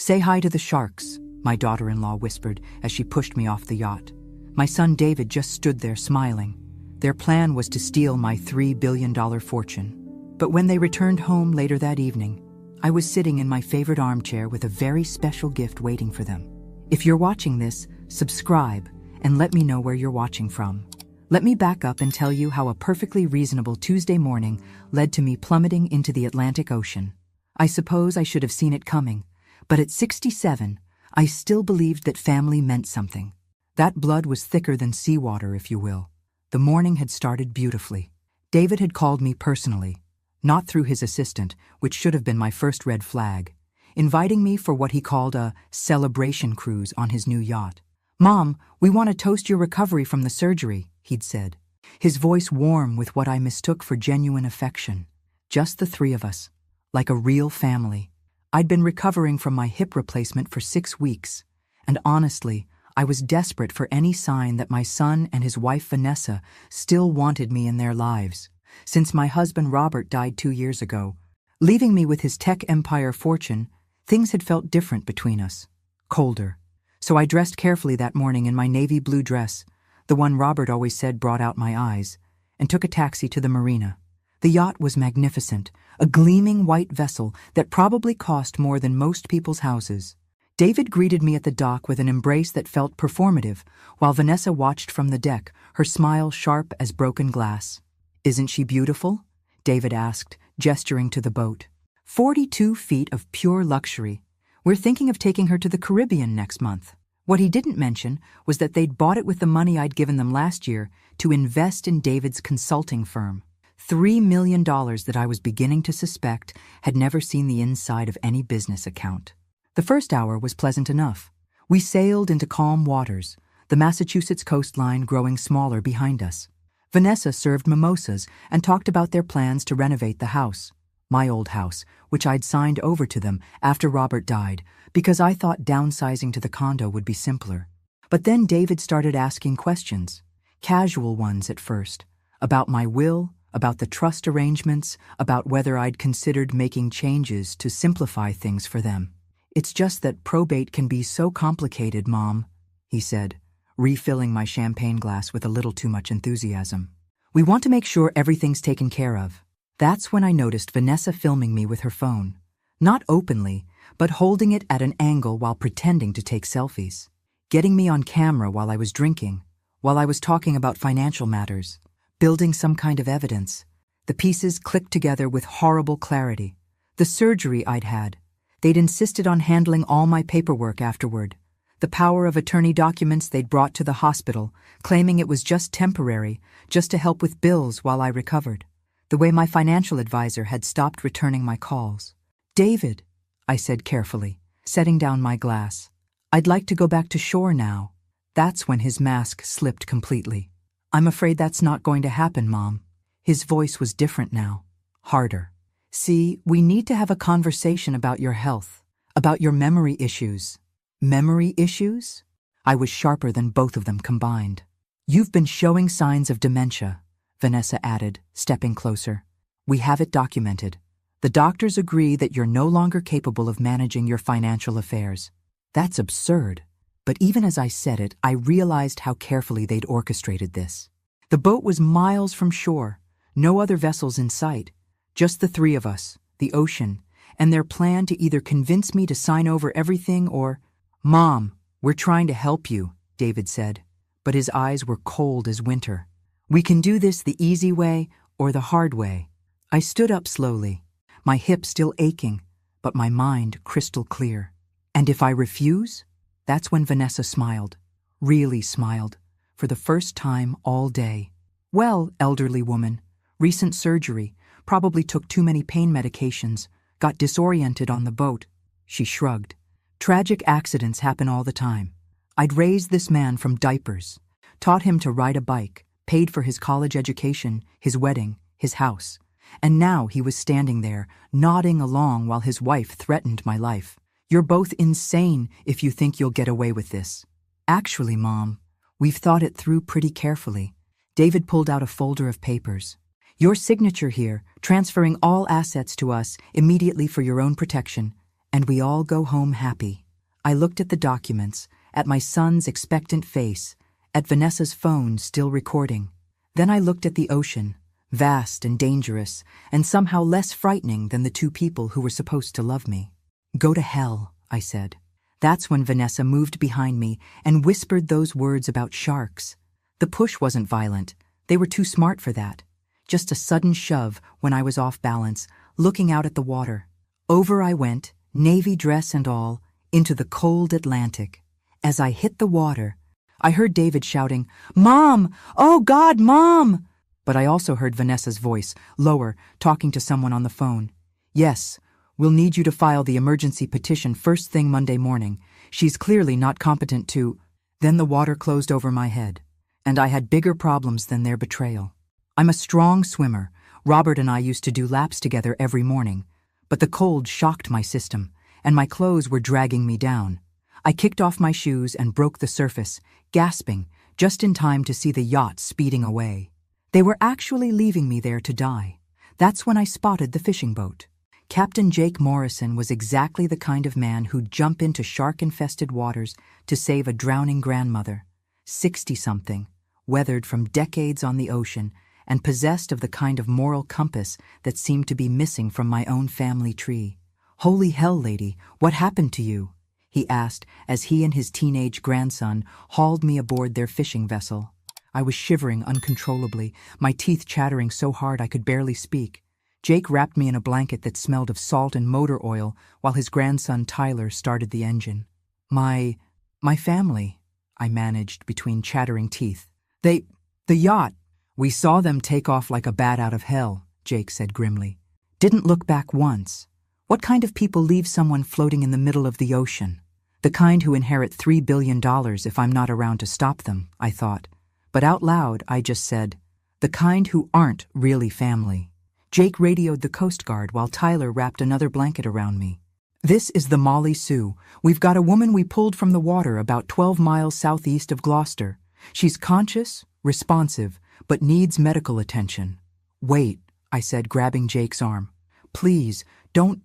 "Say hi to the sharks," my daughter-in-law whispered as she pushed me off the yacht. My son David just stood there smiling. Their plan was to steal my $3 billion fortune. But when they returned home later that evening, I was sitting in my favorite armchair with a very special gift waiting for them. If you're watching this, subscribe and let me know where you're watching from. Let me back up and tell you how a perfectly reasonable Tuesday morning led to me plummeting into the Atlantic Ocean. I suppose I should have seen it coming, but at 67, I still believed that family meant something. That blood was thicker than seawater, if you will. The morning had started beautifully. David had called me personally, not through his assistant, which should have been my first red flag, inviting me for what he called a celebration cruise on his new yacht. "Mom, we want to toast your recovery from the surgery," he'd said, his voice warm with what I mistook for genuine affection. Just the three of us, like a real family. I'd been recovering from my hip replacement for 6 weeks, and honestly, I was desperate for any sign that my son and his wife Vanessa still wanted me in their lives. Since my husband Robert died 2 years ago, leaving me with his tech empire fortune, things had felt different between us, colder. So I dressed carefully that morning in my navy blue dress, the one Robert always said brought out my eyes, and took a taxi to the marina. The yacht was magnificent, a gleaming white vessel that probably cost more than most people's houses. David greeted me at the dock with an embrace that felt performative, while Vanessa watched from the deck, her smile sharp as broken glass. "Isn't she beautiful?" David asked, gesturing to the boat. 42 feet of pure luxury. "We're thinking of taking her to the Caribbean next month." What he didn't mention was that they'd bought it with the money I'd given them last year to invest in David's consulting firm. $3 million that I was beginning to suspect had never seen the inside of any business account. The first hour was pleasant enough. We sailed into calm waters, the Massachusetts coastline growing smaller behind us. Vanessa served mimosas and talked about their plans to renovate the house, my old house, which I'd signed over to them after Robert died, because I thought downsizing to the condo would be simpler. But then David started asking questions, casual ones at first, about my will, about the trust arrangements, about whether I'd considered making changes to simplify things for them. "It's just that probate can be so complicated, Mom," he said, refilling my champagne glass with a little too much enthusiasm. "We want to make sure everything's taken care of." That's when I noticed Vanessa filming me with her phone. Not openly, but holding it at an angle while pretending to take selfies. Getting me on camera while I was drinking, while I was talking about financial matters, building some kind of evidence. The pieces clicked together with horrible clarity. The surgery I'd had. They'd insisted on handling all my paperwork afterward. The power of attorney documents they'd brought to the hospital, claiming it was just temporary, just to help with bills while I recovered. The way my financial advisor had stopped returning my calls. "David," I said carefully, setting down my glass, "I'd like to go back to shore now." That's when his mask slipped completely. "I'm afraid that's not going to happen, Mom." His voice was different now, harder. "See, we need to have a conversation about your health, about your memory issues." "Memory issues?" I was sharper than both of them combined. "You've been showing signs of dementia," Vanessa added, stepping closer. "We have it documented. The doctors agree that you're no longer capable of managing your financial affairs." That's absurd. But even as I said it, I realized how carefully they'd orchestrated this. The boat was miles from shore, no other vessels in sight. Just the three of us, the ocean, and their plan to either convince me to sign over everything or— "Mom, we're trying to help you," David said, but his eyes were cold as winter. "We can do this the easy way or the hard way." I stood up slowly, my hip still aching, but my mind crystal clear. "And if I refuse?" That's when Vanessa smiled, really smiled, for the first time all day. "Well, elderly woman, recent surgery, probably took too many pain medications, got disoriented on the boat." She shrugged. "Tragic accidents happen all the time. I'd raised this man from diapers, taught him to ride a bike, paid for his college education, his wedding, his house. And now he was standing there, nodding along while his wife threatened my life. You're both insane if you think you'll get away with this." "Actually, Mom, we've thought it through pretty carefully." David pulled out a folder of papers. "Your signature here, transferring all assets to us immediately for your own protection, And we all go home happy. I looked at the documents, at my son's expectant face, at Vanessa's phone still recording. Then I looked at the ocean, vast and dangerous, and somehow less frightening than the two people who were supposed to love me. Go to hell, I said. That's when Vanessa moved behind me and whispered those words about sharks. The push wasn't violent. They were too smart for that. Just a sudden shove when I was off balance, looking out at the water. Over I went, navy dress and all, into the cold Atlantic. As I hit the water, I heard David shouting, "Mom! Oh God, Mom!" But I also heard Vanessa's voice, lower, talking to someone on the phone. "Yes, we'll need you to file the emergency petition first thing Monday morning. She's clearly not competent to—" Then the water closed over my head, and I had bigger problems than their betrayal. I'm a strong swimmer. Robert and I used to do laps together every morning, but the cold shocked my system, and my clothes were dragging me down. I kicked off my shoes and broke the surface, gasping, just in time to see the yacht speeding away. They were actually leaving me there to die. That's when I spotted the fishing boat. Captain Jake Morrison was exactly the kind of man who'd jump into shark-infested waters to save a drowning grandmother, 60-something, weathered from decades on the ocean, and possessed of the kind of moral compass that seemed to be missing from my own family tree. "Holy hell, lady, what happened to you?" he asked as he and his teenage grandson hauled me aboard their fishing vessel. I was shivering uncontrollably, my teeth chattering so hard I could barely speak. Jake wrapped me in a blanket that smelled of salt and motor oil while his grandson Tyler started the engine. My family," I managed between chattering teeth. The yacht. "We saw them take off like a bat out of hell," Jake said grimly. "Didn't look back once. What kind of people leave someone floating in the middle of the ocean? The kind who inherit $3 billion if I'm not around to stop them," I thought. But out loud, I just said, "The kind who aren't really family." Jake radioed the Coast Guard while Tyler wrapped another blanket around me. "This is the Molly Sue. We've got a woman we pulled from the water about 12 miles southeast of Gloucester. She's conscious, responsive, but needs medical attention." "Wait," I said, grabbing Jake's arm. "Please, don't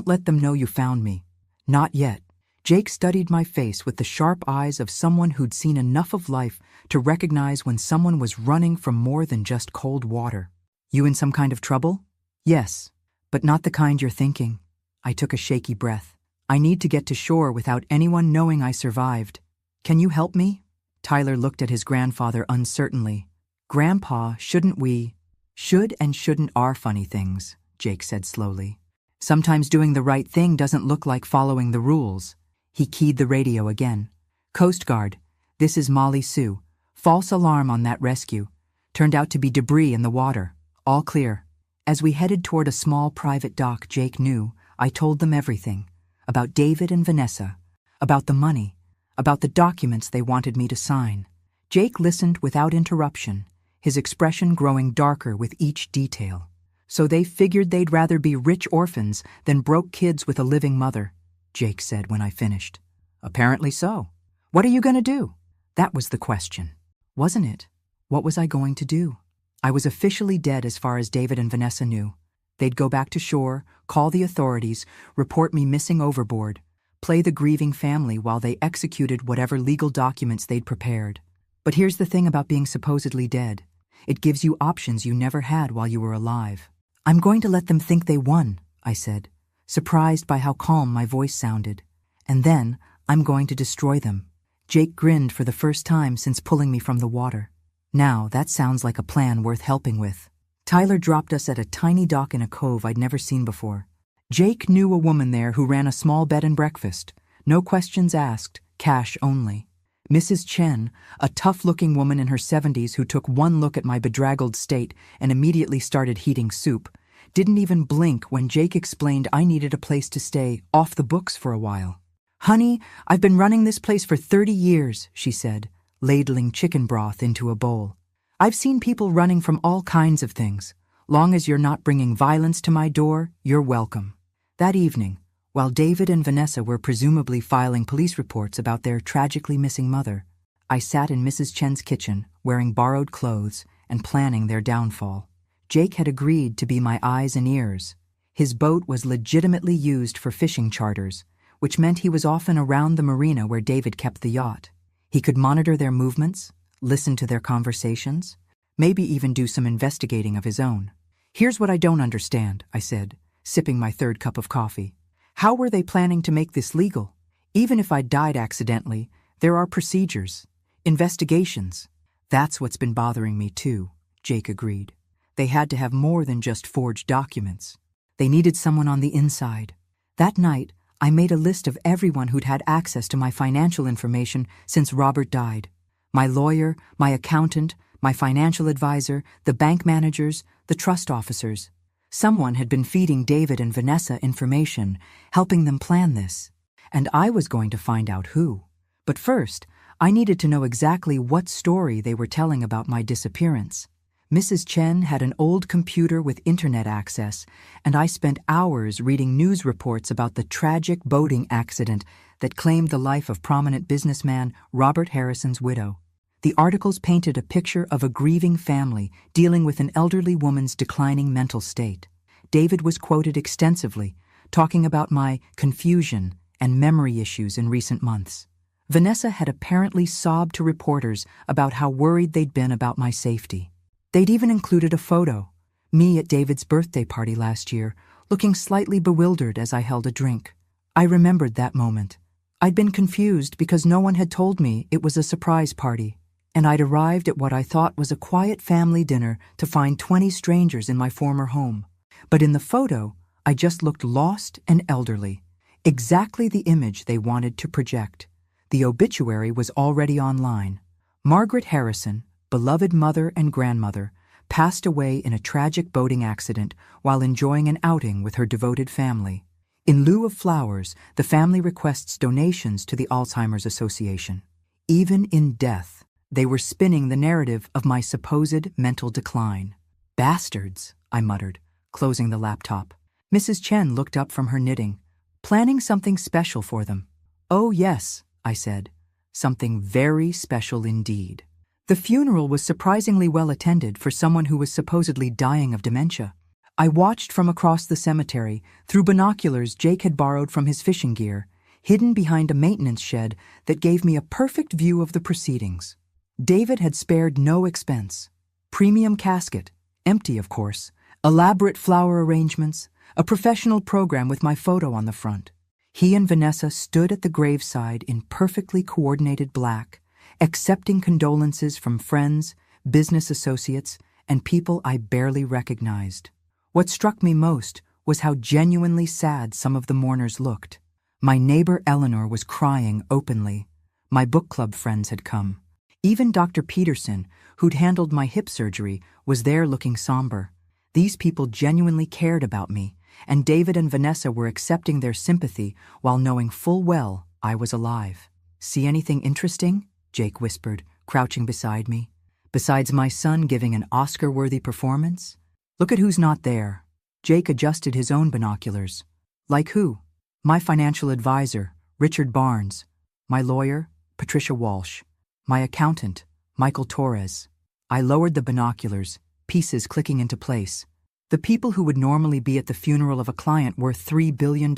let them know you found me." "Not yet." Jake studied my face with the sharp eyes of someone who'd seen enough of life to recognize when someone was running from more than just cold water. "You in some kind of trouble?" "Yes, but not the kind you're thinking." I took a shaky breath. "I need to get to shore without anyone knowing I survived. Can you help me?" Tyler looked at his grandfather uncertainly. "Grandpa, shouldn't we—" "Should and shouldn't are funny things," Jake said slowly. "Sometimes doing the right thing doesn't look like following the rules." He keyed the radio again. "Coast Guard, this is Molly Sue. False alarm on that rescue. Turned out to be debris in the water. All clear." As we headed toward a small private dock Jake knew, I told them everything. About David and Vanessa. About the money. About the documents they wanted me to sign. Jake listened without interruption, his expression growing darker with each detail. "So they figured they'd rather be rich orphans than broke kids with a living mother," Jake said when I finished. "Apparently so. What are you going to do?" That was the question, wasn't it? What was I going to do? I was officially dead as far as David and Vanessa knew. They'd go back to shore, call the authorities, report me missing overboard, play the grieving family while they executed whatever legal documents they'd prepared. But here's the thing about being supposedly dead. It gives you options you never had while you were alive. "I'm going to let them think they won," I said, surprised by how calm my voice sounded. "And then I'm going to destroy them." Jake grinned for the first time since pulling me from the water. Now that sounds like a plan worth helping with. Tyler dropped us at a tiny dock in a cove I'd never seen before. Jake knew a woman there who ran a small bed and breakfast. No questions asked, cash only. Mrs. Chen, a tough-looking woman in her 70s who took one look at my bedraggled state and immediately started heating soup, didn't even blink when Jake explained I needed a place to stay off the books for a while. "Honey, I've been running this place for 30 years, she said, ladling chicken broth into a bowl. "I've seen people running from all kinds of things. Long as you're not bringing violence to my door, you're welcome." That evening, while David and Vanessa were presumably filing police reports about their tragically missing mother, I sat in Mrs. Chen's kitchen, wearing borrowed clothes and planning their downfall. Jake had agreed to be my eyes and ears. His boat was legitimately used for fishing charters, which meant he was often around the marina where David kept the yacht. He could monitor their movements, listen to their conversations, maybe even do some investigating of his own. "Here's what I don't understand," I said, sipping my third cup of coffee. "How were they planning to make this legal? Even if I died accidentally, there are procedures, investigations." "That's what's been bothering me too," Jake agreed. "They had to have more than just forged documents. They needed someone on the inside." That night, I made a list of everyone who'd had access to my financial information since Robert died. My lawyer, my accountant, my financial advisor, the bank managers, the trust officers. Someone had been feeding David and Vanessa information, helping them plan this. And I was going to find out who. But first, I needed to know exactly what story they were telling about my disappearance. Mrs. Chen had an old computer with internet access, and I spent hours reading news reports about the tragic boating accident that claimed the life of prominent businessman Robert Harrison's widow. The articles painted a picture of a grieving family dealing with an elderly woman's declining mental state. David was quoted extensively, talking about my confusion and memory issues in recent months. Vanessa had apparently sobbed to reporters about how worried they'd been about my safety. They'd even included a photo, me at David's birthday party last year, looking slightly bewildered as I held a drink. I remembered that moment. I'd been confused because no one had told me it was a surprise party, and I'd arrived at what I thought was a quiet family dinner to find 20 strangers in my former home. But in the photo, I just looked lost and elderly, exactly the image they wanted to project. The obituary was already online. Margaret Harrison, beloved mother and grandmother, passed away in a tragic boating accident while enjoying an outing with her devoted family. In lieu of flowers, the family requests donations to the Alzheimer's Association. Even in death, they were spinning the narrative of my supposed mental decline. "Bastards," I muttered, closing the laptop. Mrs. Chen looked up from her knitting. "Planning something special for them." "Oh yes," I said. "Something very special indeed." The funeral was surprisingly well attended for someone who was supposedly dying of dementia. I watched from across the cemetery through binoculars Jake had borrowed from his fishing gear, hidden behind a maintenance shed that gave me a perfect view of the proceedings. David had spared no expense. Premium casket, empty of course, elaborate flower arrangements, a professional program with my photo on the front. He and Vanessa stood at the graveside in perfectly coordinated black, accepting condolences from friends, business associates, and people I barely recognized. What struck me most was how genuinely sad some of the mourners looked. My neighbor Eleanor was crying openly. My book club friends had come. Even Dr. Peterson, who'd handled my hip surgery, was there looking somber. These people genuinely cared about me, and David and Vanessa were accepting their sympathy while knowing full well I was alive. "See anything interesting?" Jake whispered, crouching beside me. "Besides my son giving an Oscar-worthy performance? Look at who's not there." Jake adjusted his own binoculars. "Like who?" "My financial advisor, Richard Barnes. My lawyer, Patricia Walsh. My accountant, Michael Torres." I lowered the binoculars, pieces clicking into place. The people who would normally be at the funeral of a client worth $3 billion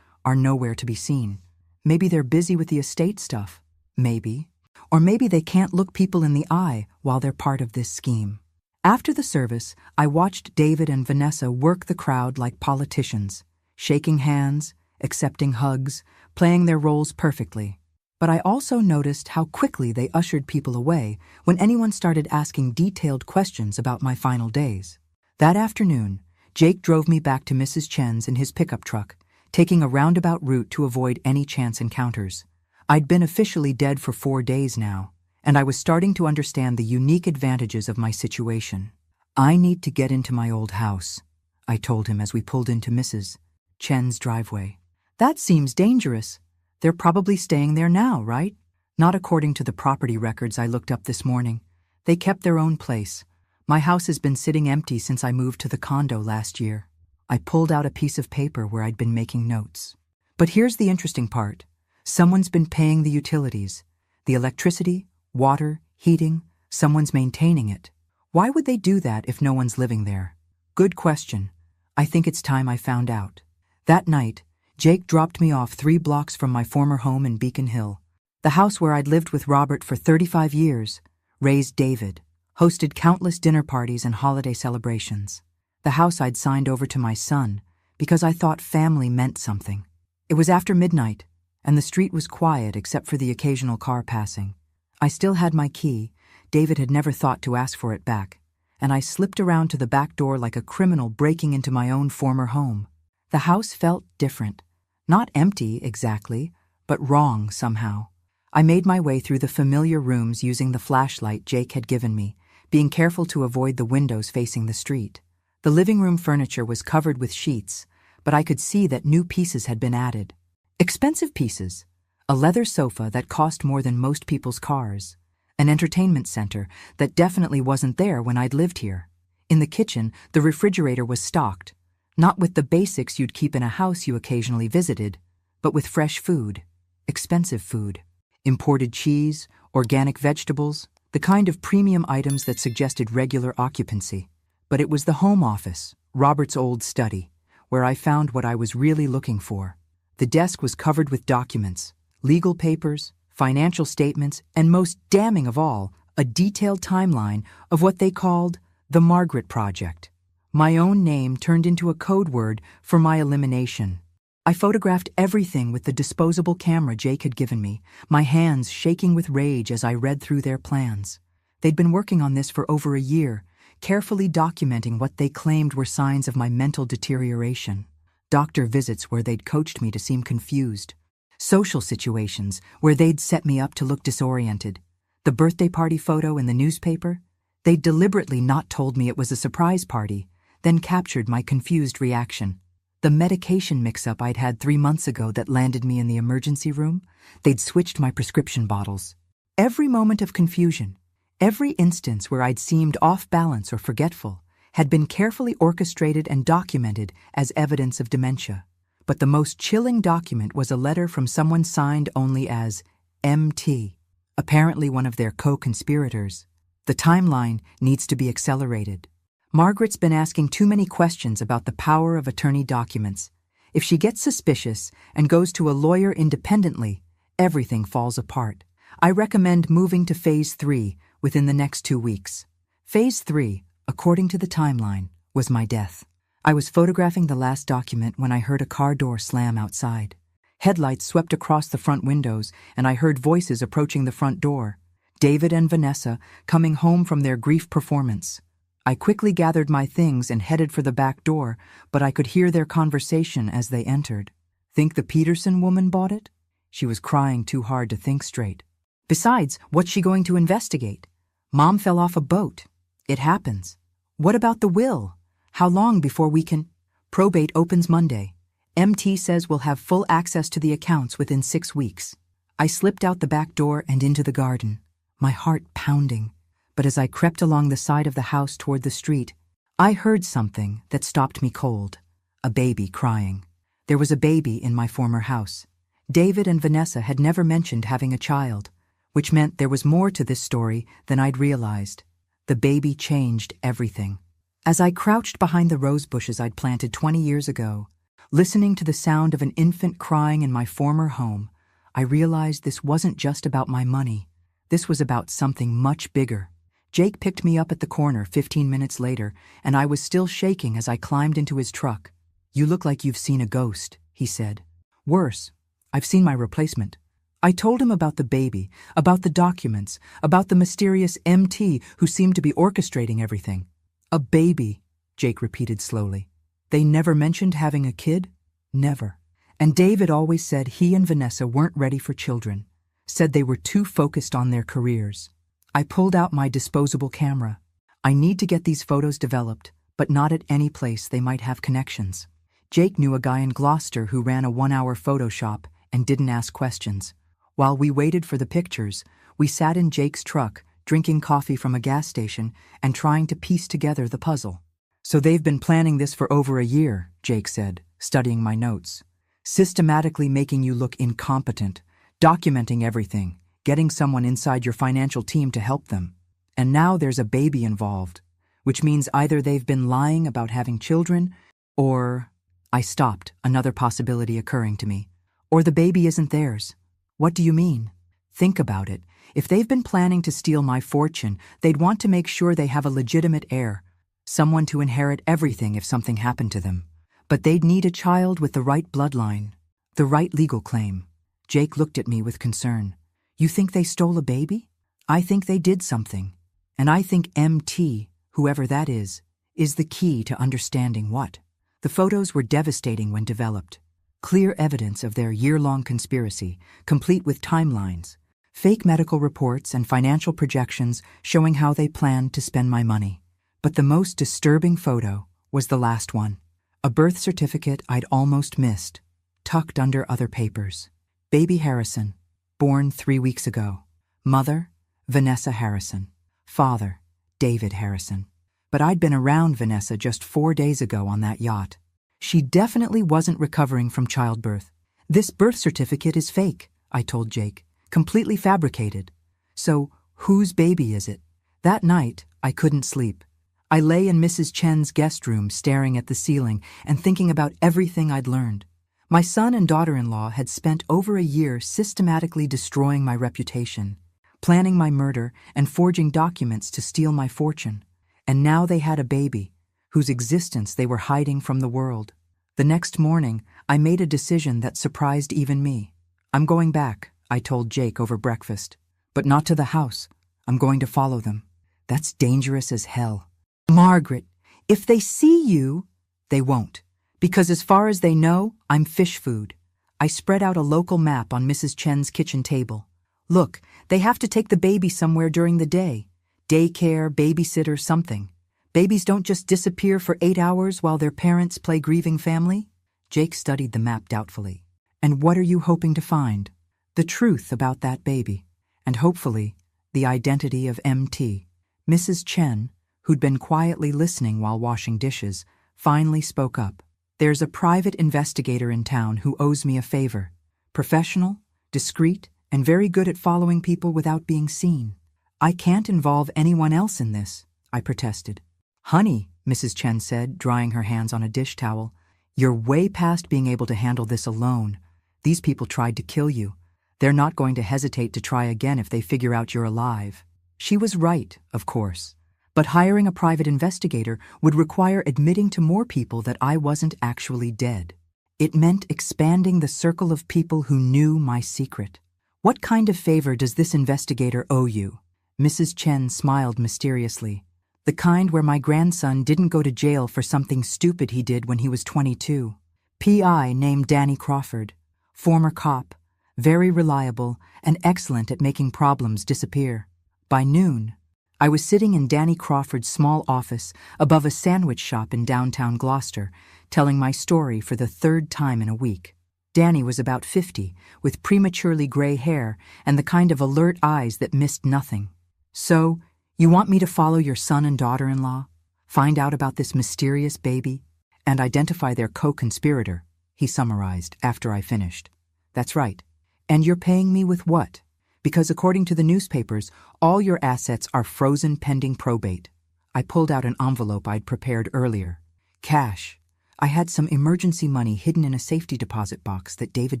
are nowhere to be seen. Maybe they're busy with the estate stuff. Maybe. Or maybe they can't look people in the eye while they're part of this scheme. After the service, I watched David and Vanessa work the crowd like politicians, shaking hands, accepting hugs, playing their roles perfectly. But I also noticed how quickly they ushered people away when anyone started asking detailed questions about my final days. That afternoon, Jake drove me back to Mrs. Chen's in his pickup truck, taking a roundabout route to avoid any chance encounters. I'd been officially dead for 4 days now, and I was starting to understand the unique advantages of my situation. "I need to get into my old house," I told him as we pulled into Mrs. Chen's driveway. "That seems dangerous. They're probably staying there now, right?" "Not according to the property records I looked up this morning. They kept their own place. My house has been sitting empty since I moved to the condo last year." I pulled out a piece of paper where I'd been making notes. "But here's the interesting part. Someone's been paying the utilities. The electricity, water, heating, someone's maintaining it. Why would they do that if no one's living there?" "Good question. I think it's time I found out. That night, Jake dropped me off 3 blocks from my former home in Beacon Hill. The house where I'd lived with Robert for 35 years, raised David, hosted countless dinner parties and holiday celebrations. The house I'd signed over to my son because I thought family meant something. It was after midnight, and the street was quiet except for the occasional car passing. I still had my key. David had never thought to ask for it back, and I slipped around to the back door like a criminal breaking into my own former home. The house felt different. Not empty, exactly, but wrong somehow. I made my way through the familiar rooms using the flashlight Jake had given me, being careful to avoid the windows facing the street. The living room furniture was covered with sheets, but I could see that new pieces had been added. Expensive pieces. A leather sofa that cost more than most people's cars. An entertainment center that definitely wasn't there when I'd lived here. In the kitchen, the refrigerator was stocked, not with the basics you'd keep in a house you occasionally visited, but with fresh food, expensive food, imported cheese, organic vegetables, the kind of premium items that suggested regular occupancy. But it was the home office, Robert's old study, where I found what I was really looking for. The desk was covered with documents, legal papers, financial statements, and most damning of all, a detailed timeline of what they called the Margaret Project. My own name turned into a code word for my elimination. I photographed everything with the disposable camera Jake had given me, my hands shaking with rage as I read through their plans. They'd been working on this for over a year, carefully documenting what they claimed were signs of my mental deterioration. Doctor visits where they'd coached me to seem confused. Social situations where they'd set me up to look disoriented. The birthday party photo in the newspaper? They'd deliberately not told me it was a surprise party, then captured my confused reaction. The medication mix-up I'd had 3 months ago that landed me in the emergency room? They'd switched my prescription bottles. Every moment of confusion, every instance where I'd seemed off balance or forgetful, had been carefully orchestrated and documented as evidence of dementia. But the most chilling document was a letter from someone signed only as MT, apparently one of their co-conspirators. The timeline needs to be accelerated. Margaret's been asking too many questions about the power of attorney documents. If she gets suspicious and goes to a lawyer independently, everything falls apart. I recommend moving to Phase 3 within the next 2 weeks. Phase 3, according to the timeline, was my death. I was photographing the last document when I heard a car door slam outside. Headlights swept across the front windows, and I heard voices approaching the front door. David and Vanessa coming home from their grief performance. I quickly gathered my things and headed for the back door, but I could hear their conversation as they entered. Think the Peterson woman bought it? She was crying too hard to think straight. Besides, what's she going to investigate? Mom fell off a boat. It happens. What about the will? How long before we can? Probate opens Monday. MT says we'll have full access to the accounts within 6 weeks. I slipped out the back door and into the garden, my heart pounding. But as I crept along the side of the house toward the street, I heard something that stopped me cold. A baby crying. There was a baby in my former house. David and Vanessa had never mentioned having a child, which meant there was more to this story than I'd realized. The baby changed everything. As I crouched behind the rose bushes I'd planted 20 years ago, listening to the sound of an infant crying in my former home, I realized this wasn't just about my money. This was about something much bigger. Jake picked me up at the corner 15 minutes later, and I was still shaking as I climbed into his truck. "You look like you've seen a ghost," he said. "Worse, I've seen my replacement." I told him about the baby, about the documents, about the mysterious MT who seemed to be orchestrating everything. "A baby," Jake repeated slowly. "They never mentioned having a kid? Never. And David always said he and Vanessa weren't ready for children, said they were too focused on their careers." I pulled out my disposable camera. I need to get these photos developed, but not at any place they might have connections. Jake knew a guy in Gloucester who ran a 1-hour photo shop and didn't ask questions. While we waited for the pictures, we sat in Jake's truck, drinking coffee from a gas station and trying to piece together the puzzle. "So they've been planning this for over a year," Jake said, studying my notes. "Systematically making you look incompetent, documenting everything, getting someone inside your financial team to help them. And now there's a baby involved, which means either they've been lying about having children Or, I stopped, another possibility occurring to me. Or the baby isn't theirs. What do you mean? Think about it. If they've been planning to steal my fortune, they'd want to make sure they have a legitimate heir, someone to inherit everything if something happened to them. But they'd need a child with the right bloodline, the right legal claim. Jake looked at me with concern. You think they stole a baby? I think they did something. And I think MT, whoever that is the key to understanding what. The photos were devastating when developed. Clear evidence of their year-long conspiracy, complete with timelines, fake medical reports and financial projections showing how they planned to spend my money. But the most disturbing photo was the last one. A birth certificate I'd almost missed, tucked under other papers. Baby Harrison, born 3 weeks ago. Mother, Vanessa Harrison. Father, David Harrison. But I'd been around Vanessa just 4 days ago on that yacht. She definitely wasn't recovering from childbirth. This birth certificate is fake, I told Jake, completely fabricated. So, whose baby is it? That night, I couldn't sleep. I lay in Mrs. Chen's guest room staring at the ceiling and thinking about everything I'd learned. My son and daughter-in-law had spent over a year systematically destroying my reputation, planning my murder and forging documents to steal my fortune. And now they had a baby, whose existence they were hiding from the world. The next morning, I made a decision that surprised even me. I'm going back, I told Jake over breakfast. But not to the house. I'm going to follow them. That's dangerous as hell. Margaret, if they see you, they won't. Because as far as they know, I'm fish food. I spread out a local map on Mrs. Chen's kitchen table. Look, they have to take the baby somewhere during the day. Daycare, babysitter, something. Babies don't just disappear for 8 hours while their parents play grieving family. Jake studied the map doubtfully. And what are you hoping to find? The truth about that baby. And hopefully, the identity of MT. Mrs. Chen, who'd been quietly listening while washing dishes, finally spoke up. There's a private investigator in town who owes me a favor. Professional, discreet, and very good at following people without being seen. I can't involve anyone else in this, I protested. Honey, Mrs. Chen said, drying her hands on a dish towel, you're way past being able to handle this alone. These people tried to kill you. They're not going to hesitate to try again if they figure out you're alive. She was right, of course. But hiring a private investigator would require admitting to more people that I wasn't actually dead. It meant expanding the circle of people who knew my secret. What kind of favor does this investigator owe you? Mrs. Chen smiled mysteriously. The kind where my grandson didn't go to jail for something stupid he did when he was 22. PI named Danny Crawford. Former cop. Very reliable and excellent at making problems disappear. By noon, I was sitting in Danny Crawford's small office above a sandwich shop in downtown Gloucester, telling my story for the 3rd time in a week. Danny was about 50, with prematurely gray hair and the kind of alert eyes that missed nothing. So, you want me to follow your son and daughter-in-law, find out about this mysterious baby, and identify their co-conspirator, he summarized after I finished. That's right. And you're paying me with what? Because according to the newspapers, all your assets are frozen pending probate. I pulled out an envelope I'd prepared earlier. Cash. I had some emergency money hidden in a safety deposit box that David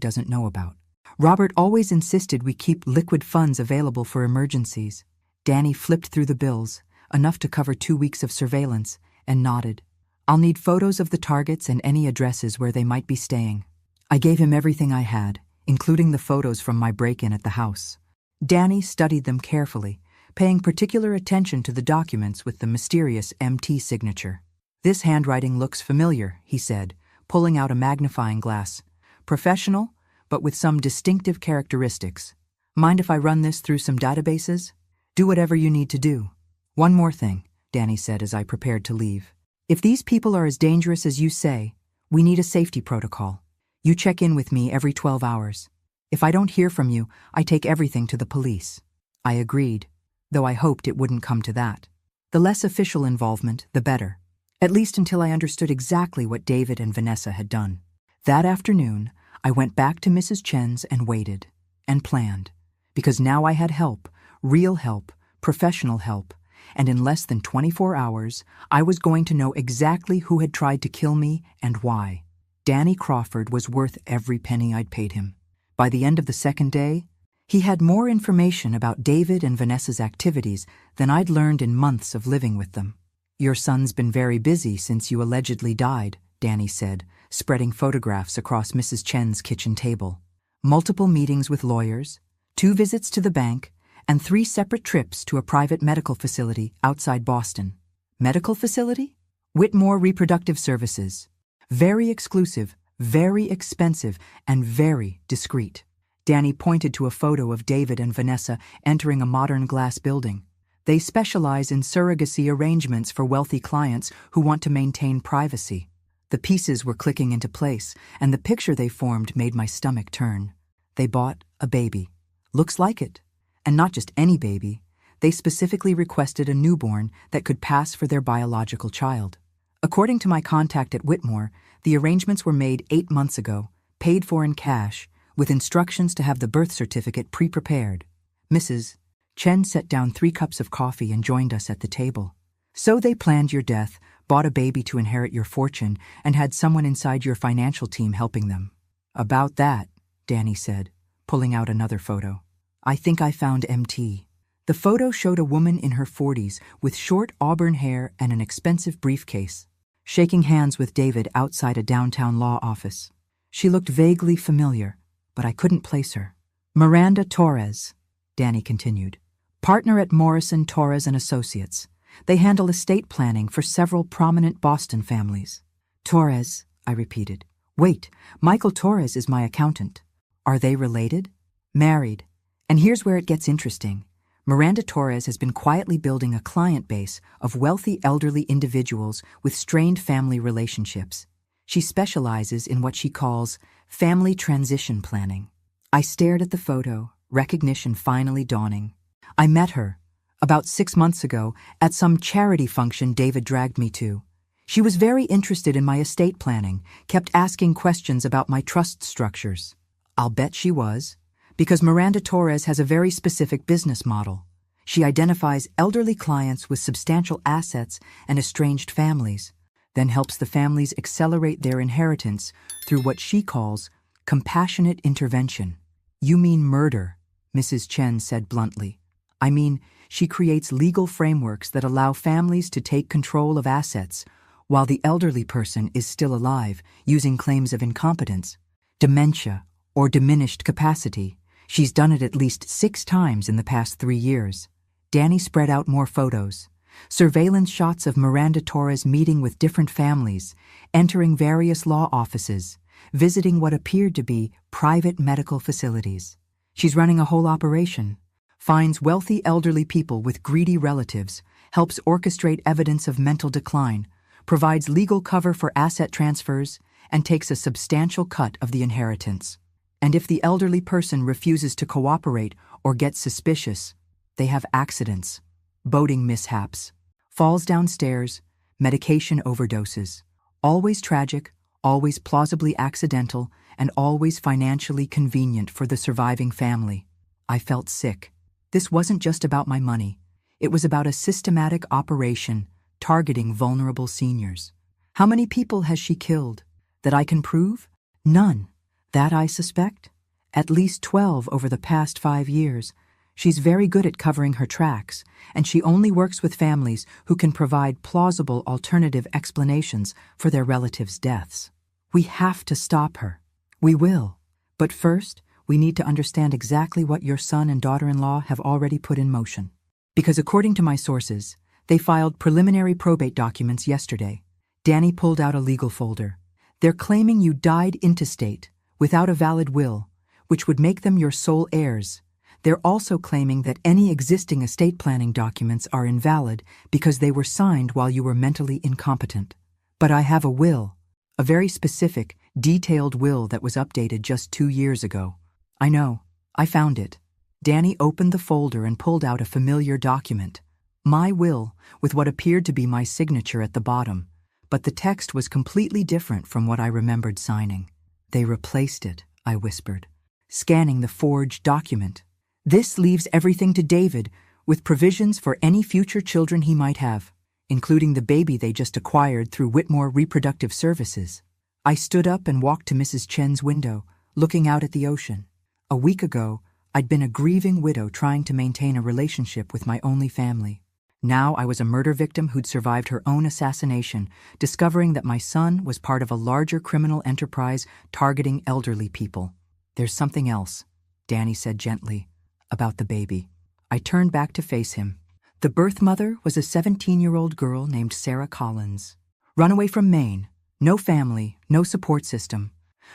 doesn't know about. Robert always insisted we keep liquid funds available for emergencies. Danny flipped through the bills, enough to cover 2 weeks of surveillance, and nodded. I'll need photos of the targets and any addresses where they might be staying. I gave him everything I had, including the photos from my break-in at the house. Danny studied them carefully, paying particular attention to the documents with the mysterious MT signature. This handwriting looks familiar, he said, pulling out a magnifying glass. Professional, but with some distinctive characteristics. Mind if I run this through some databases? Do whatever you need to do. One more thing, Danny said as I prepared to leave. If these people are as dangerous as you say, we need a safety protocol. You check in with me every 12 hours. If I don't hear from you, I take everything to the police. I agreed, though I hoped it wouldn't come to that. The less official involvement, the better. At least until I understood exactly what David and Vanessa had done. That afternoon, I went back to Mrs. Chen's and waited, and planned. Because now I had help, real help, professional help, and in less than 24 hours, I was going to know exactly who had tried to kill me and why. Danny Crawford was worth every penny I'd paid him. By the end of the second day, he had more information about David and Vanessa's activities than I'd learned in months of living with them. "Your son's been very busy since you allegedly died," Danny said, spreading photographs across Mrs. Chen's kitchen table. "Multiple meetings with lawyers, 2 visits to the bank, and 3 separate trips to a private medical facility outside Boston." Medical facility? Whitmore Reproductive Services. Very exclusive, very expensive, and very discreet. Danny pointed to a photo of David and Vanessa entering a modern glass building. They specialize in surrogacy arrangements for wealthy clients who want to maintain privacy. The pieces were clicking into place, and the picture they formed made my stomach turn. They bought a baby. Looks like it. And not just any baby. They specifically requested a newborn that could pass for their biological child. According to my contact at Whitmore, the arrangements were made 8 months ago, paid for in cash, with instructions to have the birth certificate pre-prepared. Mrs. Chen set down 3 cups of coffee and joined us at the table. "So they planned your death, bought a baby to inherit your fortune, and had someone inside your financial team helping them." "About that," Danny said, pulling out another photo. "I think I found MT." The photo showed a woman in her 40s with short auburn hair and an expensive briefcase, shaking hands with David outside a downtown law office. She looked vaguely familiar, but I couldn't place her. "Miranda Torres," Danny continued, "partner at Morrison, Torres & Associates. They handle estate planning for several prominent Boston families." "Torres," I repeated. "Wait, Michael Torres is my accountant." "Are they related?" "Married. And here's where it gets interesting. Miranda Torres has been quietly building a client base of wealthy elderly individuals with strained family relationships. She specializes in what she calls family transition planning." I stared at the photo, recognition finally dawning. "I met her about 6 months ago at some charity function David dragged me to. She was very interested in my estate planning, kept asking questions about my trust structures." "I'll bet she was. Because Miranda Torres has a very specific business model. She identifies elderly clients with substantial assets and estranged families, then helps the families accelerate their inheritance through what she calls compassionate intervention." "You mean murder," Mrs. Chen said bluntly. "I mean, she creates legal frameworks that allow families to take control of assets while the elderly person is still alive, using claims of incompetence, dementia, or diminished capacity. She's done it at least 6 times in the past 3 years." Danny spread out more photos. Surveillance shots of Miranda Torres meeting with different families, entering various law offices, visiting what appeared to be private medical facilities. She's running a whole operation. Finds wealthy elderly people with greedy relatives, helps orchestrate evidence of mental decline, provides legal cover for asset transfers, and takes a substantial cut of the inheritance. And if the elderly person refuses to cooperate or gets suspicious, they have accidents, boating mishaps, falls downstairs, medication overdoses. Always tragic, always plausibly accidental, and always financially convenient for the surviving family. I felt sick. This wasn't just about my money. It was about a systematic operation targeting vulnerable seniors. How many people has she killed? That I can prove? None. That I suspect? At least 12 over the past 5 years. She's very good at covering her tracks, and she only works with families who can provide plausible alternative explanations for their relatives' deaths. We have to stop her. We will. But first, we need to understand exactly what your son and daughter-in-law have already put in motion. Because according to my sources, they filed preliminary probate documents yesterday. Danny pulled out a legal folder. They're claiming you died intestate, without a valid will, which would make them your sole heirs. They're also claiming that any existing estate planning documents are invalid because they were signed while you were mentally incompetent. But I have a will, a very specific, detailed will that was updated just 2 years ago. I know. I found it. Danny opened the folder and pulled out a familiar document. My will, with what appeared to be my signature at the bottom, but the text was completely different from what I remembered signing. They replaced it, I whispered, scanning the forged document. This leaves everything to David, with provisions for any future children he might have, including the baby they just acquired through Whitmore Reproductive Services. I stood up and walked to Mrs. Chen's window, looking out at the ocean. A week ago, I'd been a grieving widow trying to maintain a relationship with my only family. Now I was a murder victim who'd survived her own assassination, discovering that my son was part of a larger criminal enterprise targeting elderly people. "There's something else," Danny said gently, "about the baby." I turned back to face him. The birth mother was a 17-year-old girl named Sarah Collins. Runaway from Maine, no family, no support system.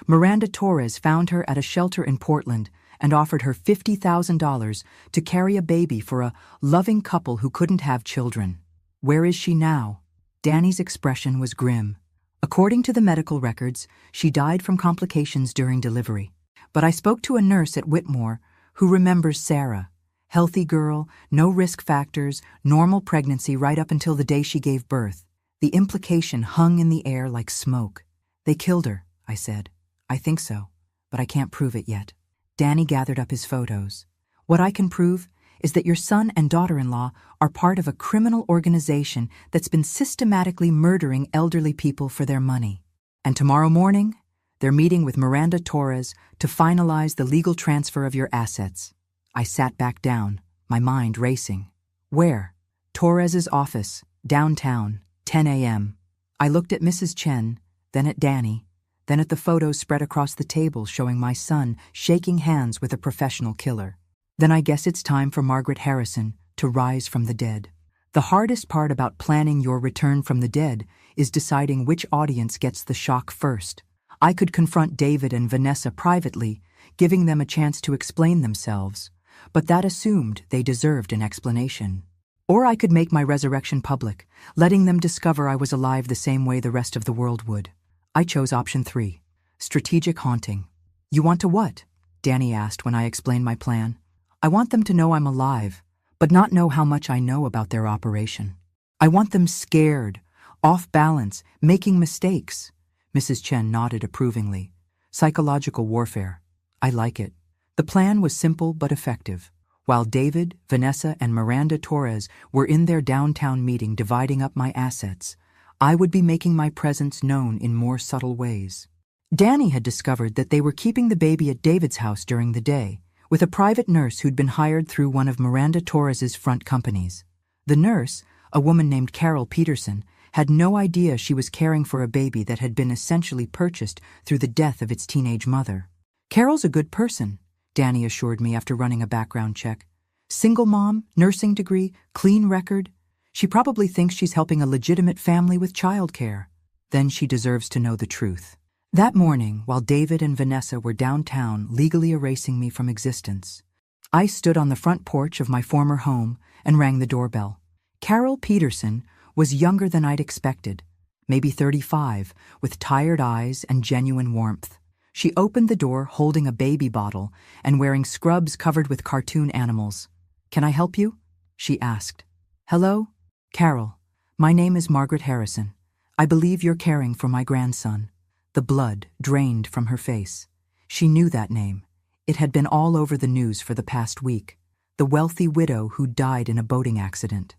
Miranda Torres found her at a shelter in Portland and offered her $50,000 to carry a baby for a loving couple who couldn't have children. Where is she now? Danny's expression was grim. According to the medical records, she died from complications during delivery. But I spoke to a nurse at Whitmore who remembers Sarah. Healthy girl, no risk factors, normal pregnancy right up until the day she gave birth. The implication hung in the air like smoke. "They killed her," I said. "I think so, but I can't prove it yet." Danny gathered up his photos. "What I can prove is that your son and daughter-in-law are part of a criminal organization that's been systematically murdering elderly people for their money. And tomorrow morning, they're meeting with Miranda Torres to finalize the legal transfer of your assets." I sat back down, my mind racing. "Where?" "Torres's office, downtown, 10 a.m. I looked at Mrs. Chen, then at Danny, then at the photos spread across the table showing my son shaking hands with a professional killer. "Then I guess it's time for Margaret Harrison to rise from the dead." The hardest part about planning your return from the dead is deciding which audience gets the shock first. I could confront David and Vanessa privately, giving them a chance to explain themselves, but that assumed they deserved an explanation. Or I could make my resurrection public, letting them discover I was alive the same way the rest of the world would. I chose option 3, strategic haunting. "You want to what?" Danny asked when I explained my plan. "I want them to know I'm alive, but not know how much I know about their operation. I want them scared, off balance, making mistakes." Mrs. Chen nodded approvingly. "Psychological warfare. I like it." The plan was simple but effective. While David, Vanessa, and Miranda Torres were in their downtown meeting dividing up my assets, I would be making my presence known in more subtle ways. Danny had discovered that they were keeping the baby at David's house during the day, with a private nurse who'd been hired through one of Miranda Torres's front companies. The nurse, a woman named Carol Peterson, had no idea she was caring for a baby that had been essentially purchased through the death of its teenage mother. "Carol's a good person," Danny assured me after running a background check. "Single mom, nursing degree, clean record. She probably thinks she's helping a legitimate family with childcare. Then she deserves to know the truth." That morning, while David and Vanessa were downtown legally erasing me from existence, I stood on the front porch of my former home and rang the doorbell. Carol Peterson was younger than I'd expected, maybe 35, with tired eyes and genuine warmth. She opened the door holding a baby bottle and wearing scrubs covered with cartoon animals. "Can I help you?" she asked. "Hello? Carol, my name is Margaret Harrison. I believe you're caring for my grandson." The blood drained from her face. She knew that name. It had been all over the news for the past week. The wealthy widow who died in a boating accident.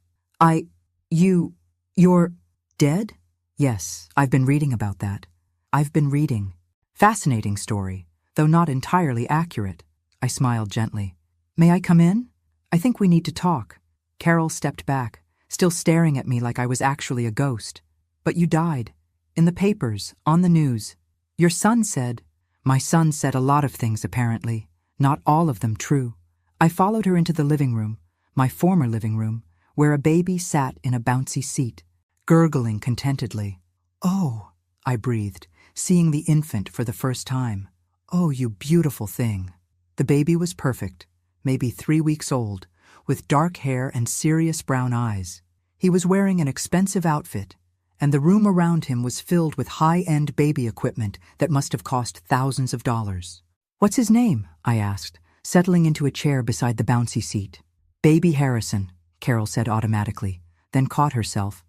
You're dead?" "Yes, I've been reading about that. I've been reading." "Fascinating story, though not entirely accurate." I smiled gently. "May I come in? I think we need to talk." Carol stepped back, still staring at me like I was actually a ghost. "But you died. In the papers, on the news. Your son said—" "My son said a lot of things, apparently. Not all of them true." I followed her into the living room, my former living room, where a baby sat in a bouncy seat, gurgling contentedly. "Oh," I breathed, seeing the infant for the first time. "Oh, you beautiful thing." The baby was perfect, maybe 3 weeks old, with dark hair and serious brown eyes. He was wearing an expensive outfit, and the room around him was filled with high-end baby equipment that must have cost thousands of dollars. "What's his name?" I asked, settling into a chair beside the bouncy seat. "Baby Harrison," Carol said automatically, then caught herself.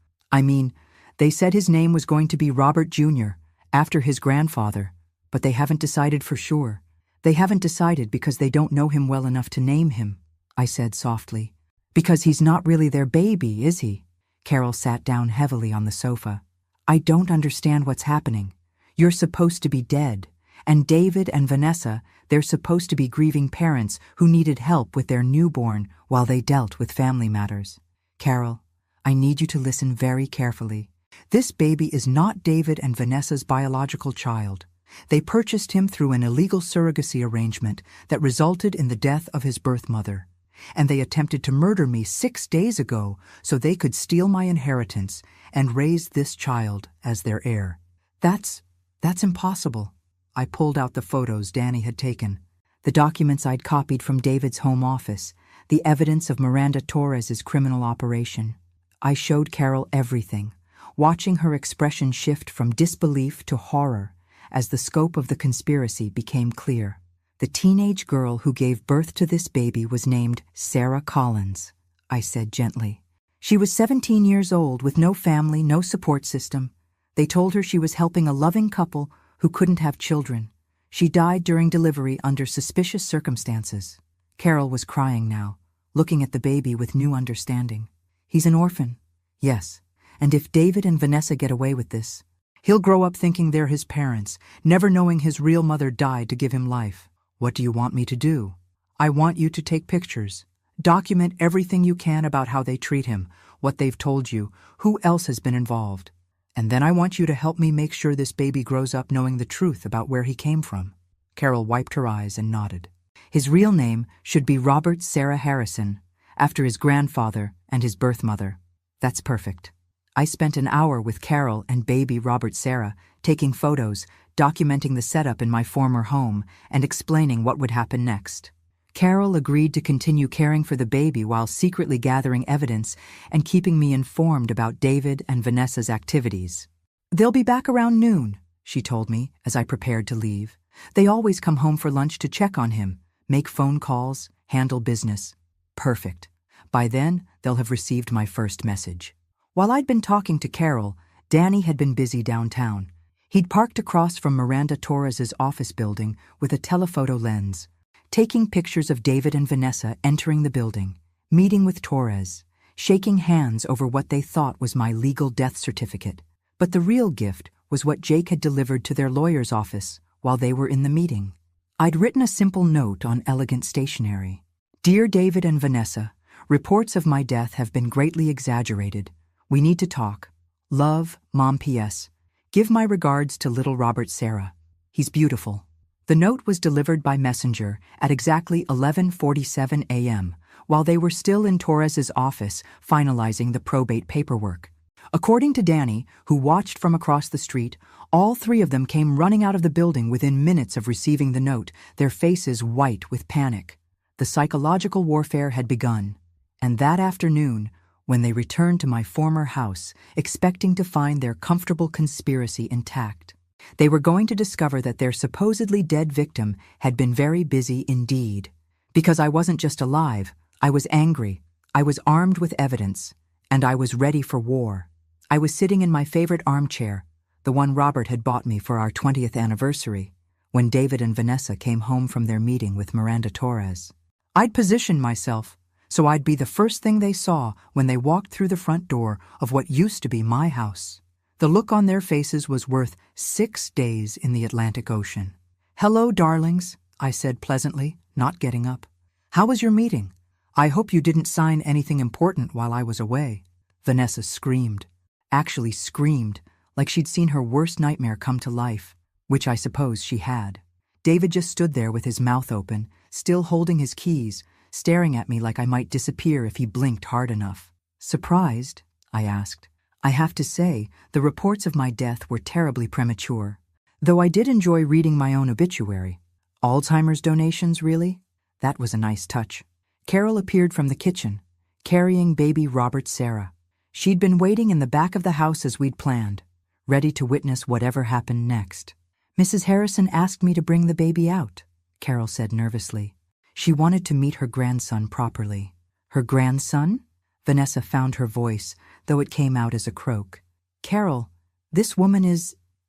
They said his name was going to be Robert Jr., after his grandfather, but they haven't decided for sure. They haven't decided because they don't know him well enough to name him," I said softly. Because he's not really their baby, is he? Carol sat down heavily on the sofa. I don't understand what's happening. You're supposed to be dead. And David and Vanessa, they're supposed to be grieving parents who needed help with their newborn while they dealt with family matters. Carol, I need you to listen very carefully. This baby is not David and Vanessa's biological child. They purchased him through an illegal surrogacy arrangement that resulted in the death of his birth mother. And they attempted to murder me 6 days ago so they could steal my inheritance and raise this child as their heir. That's impossible. I pulled out the photos Danny had taken, the documents I'd copied from David's home office, the evidence of Miranda Torres's criminal operation. I showed Carol everything, watching her expression shift from disbelief to horror as the scope of the conspiracy became clear. The teenage girl who gave birth to this baby was named Sarah Collins, I said gently. She was 17 years old with no family, no support system. They told her she was helping a loving couple who couldn't have children. She died during delivery under suspicious circumstances. Carol was crying now, looking at the baby with new understanding. He's an orphan. Yes, and if David and Vanessa get away with this, he'll grow up thinking they're his parents, never knowing his real mother died to give him life. What do you want me to do? I want you to take pictures. Document everything you can about how they treat him, what they've told you, who else has been involved. And then I want you to help me make sure this baby grows up knowing the truth about where he came from. Carol wiped her eyes and nodded. His real name should be Robert Sarah Harrison, after his grandfather and his birth mother. That's perfect. I spent an hour with Carol and baby Robert Sarah, taking photos, documenting the setup in my former home, and explaining what would happen next. Carol agreed to continue caring for the baby while secretly gathering evidence and keeping me informed about David and Vanessa's activities. They'll be back around noon, she told me as I prepared to leave. They always come home for lunch to check on him, make phone calls, handle business. Perfect. By then, they'll have received my first message. While I'd been talking to Carol, Danny had been busy downtown. He'd parked across from Miranda Torres's office building with a telephoto lens, taking pictures of David and Vanessa entering the building, meeting with Torres, shaking hands over what they thought was my legal death certificate. But the real gift was what Jake had delivered to their lawyer's office while they were in the meeting. I'd written a simple note on elegant stationery. Dear David and Vanessa, reports of my death have been greatly exaggerated. We need to talk. Love, Mom. P.S. Give my regards to little Robert Sarah. He's beautiful. The note was delivered by messenger at exactly 11:47 a.m., while they were still in Torres's office finalizing the probate paperwork. According to Danny, who watched from across the street, all three of them came running out of the building within minutes of receiving the note, their faces white with panic. The psychological warfare had begun, and that afternoon, when they returned to my former house, expecting to find their comfortable conspiracy intact, they were going to discover that their supposedly dead victim had been very busy indeed. Because I wasn't just alive, I was angry, I was armed with evidence, and I was ready for war. I was sitting in my favorite armchair, the one Robert had bought me for our 20th anniversary, when David and Vanessa came home from their meeting with Miranda Torres. I'd positioned myself so I'd be the first thing they saw when they walked through the front door of what used to be my house. The look on their faces was worth 6 days in the Atlantic Ocean. Hello, darlings, I said pleasantly, not getting up. How was your meeting? I hope you didn't sign anything important while I was away. Vanessa screamed. Actually screamed, like she'd seen her worst nightmare come to life, which I suppose she had. David just stood there with his mouth open, still holding his keys, staring at me like I might disappear if he blinked hard enough. Surprised? I asked. I have to say, the reports of my death were terribly premature, though I did enjoy reading my own obituary. Alzheimer's donations, really? That was a nice touch. Carol appeared from the kitchen, carrying baby Robert Sarah. She'd been waiting in the back of the house as we'd planned, ready to witness whatever happened next. Mrs. Harrison asked me to bring the baby out, Carol said nervously. She wanted to meet her grandson properly. Her grandson? Vanessa found her voice, though it came out as a croak. Carol, this woman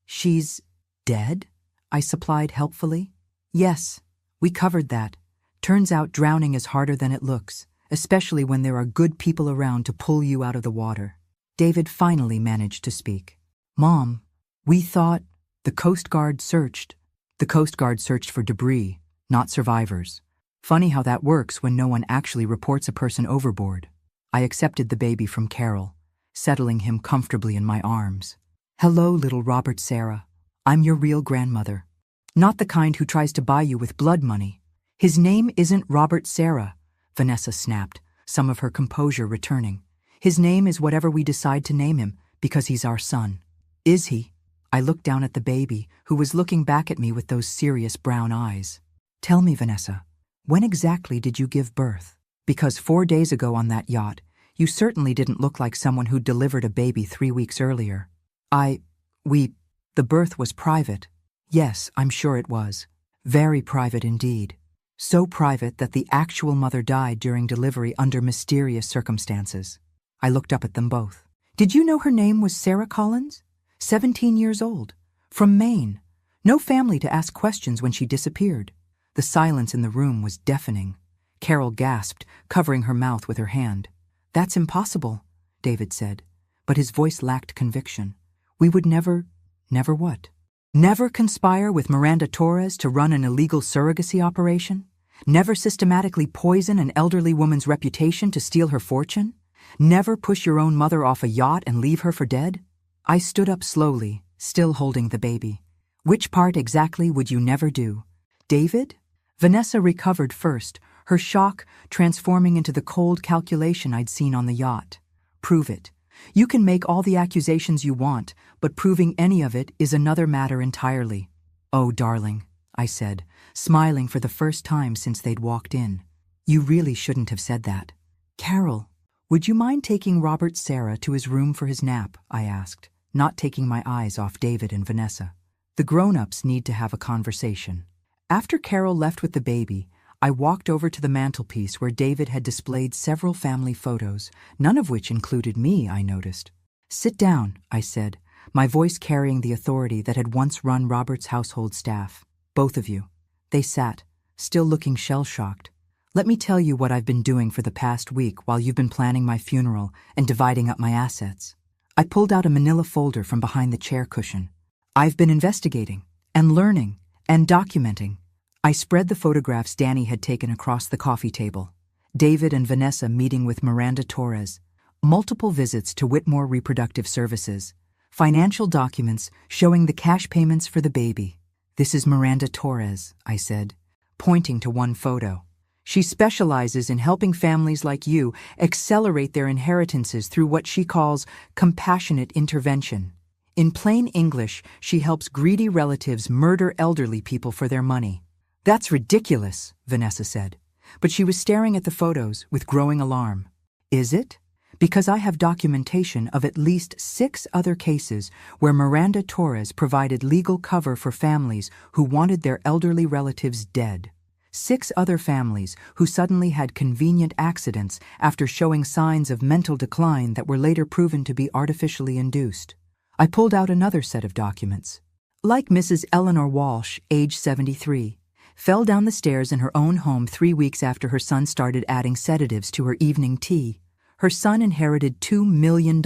she's dead? I supplied helpfully. Yes, we covered that. Turns out drowning is harder than it looks, especially when there are good people around to pull you out of the water. David finally managed to speak. Mom, we thought the Coast Guard searched. The Coast Guard searched for debris, not survivors. Funny how that works when no one actually reports a person overboard. I accepted the baby from Carol, settling him comfortably in my arms. Hello, little Robert Sarah. I'm your real grandmother. Not the kind who tries to buy you with blood money. His name isn't Robert Sarah, Vanessa snapped, some of her composure returning. His name is whatever we decide to name him, because he's our son. Is he? I looked down at the baby, who was looking back at me with those serious brown eyes. Tell me, Vanessa, when exactly did you give birth? Because 4 days ago on that yacht, you certainly didn't look like someone who delivered a baby 3 weeks earlier. The birth was private. Yes, I'm sure it was. Very private indeed. So private that the actual mother died during delivery under mysterious circumstances. I looked up at them both. Did you know her name was Sarah Collins? 17 years old. From Maine. No family to ask questions when she disappeared. The silence in the room was deafening. Carol gasped, covering her mouth with her hand. That's impossible, David said, but his voice lacked conviction. We would never what? Never conspire with Miranda Torres to run an illegal surrogacy operation? Never systematically poison an elderly woman's reputation to steal her fortune? Never push your own mother off a yacht and leave her for dead? I stood up slowly, still holding the baby. Which part exactly would you never do? David? Vanessa recovered first, her shock transforming into the cold calculation I'd seen on the yacht. Prove it. You can make all the accusations you want, but proving any of it is another matter entirely. Oh, darling, I said, smiling for the first time since they'd walked in. You really shouldn't have said that. Carol, would you mind taking Robert Sarah to his room for his nap? I asked, not taking my eyes off David and Vanessa. The grown-ups need to have a conversation. After Carol left with the baby, I walked over to the mantelpiece where David had displayed several family photos, none of which included me, I noticed. Sit down, I said, my voice carrying the authority that had once run Robert's household staff. Both of you. They sat, still looking shell-shocked. Let me tell you what I've been doing for the past week while you've been planning my funeral and dividing up my assets. I pulled out a manila folder from behind the chair cushion. I've been investigating, and learning, and documenting. I spread the photographs Danny had taken across the coffee table. David and Vanessa meeting with Miranda Torres. Multiple visits to Whitmore Reproductive Services. Financial documents showing the cash payments for the baby. This is Miranda Torres, I said, pointing to one photo. She specializes in helping families like you accelerate their inheritances through what she calls compassionate intervention. In plain English, she helps greedy relatives murder elderly people for their money. That's ridiculous, Vanessa said, but she was staring at the photos with growing alarm. Is it? Because I have documentation of at least 6 other cases where Miranda Torres provided legal cover for families who wanted their elderly relatives dead. 6 other families who suddenly had convenient accidents after showing signs of mental decline that were later proven to be artificially induced. I pulled out another set of documents. Like Mrs. Eleanor Walsh, age 73, fell down the stairs in her own home 3 weeks after her son started adding sedatives to her evening tea. Her son inherited $2 million.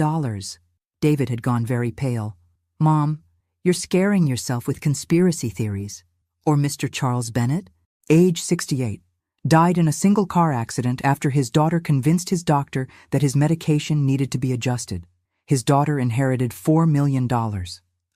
David had gone very pale. Mom, you're scaring yourself with conspiracy theories. Or Mr. Charles Bennett, age 68, died in a single car accident after his daughter convinced his doctor that his medication needed to be adjusted. His daughter inherited $4 million.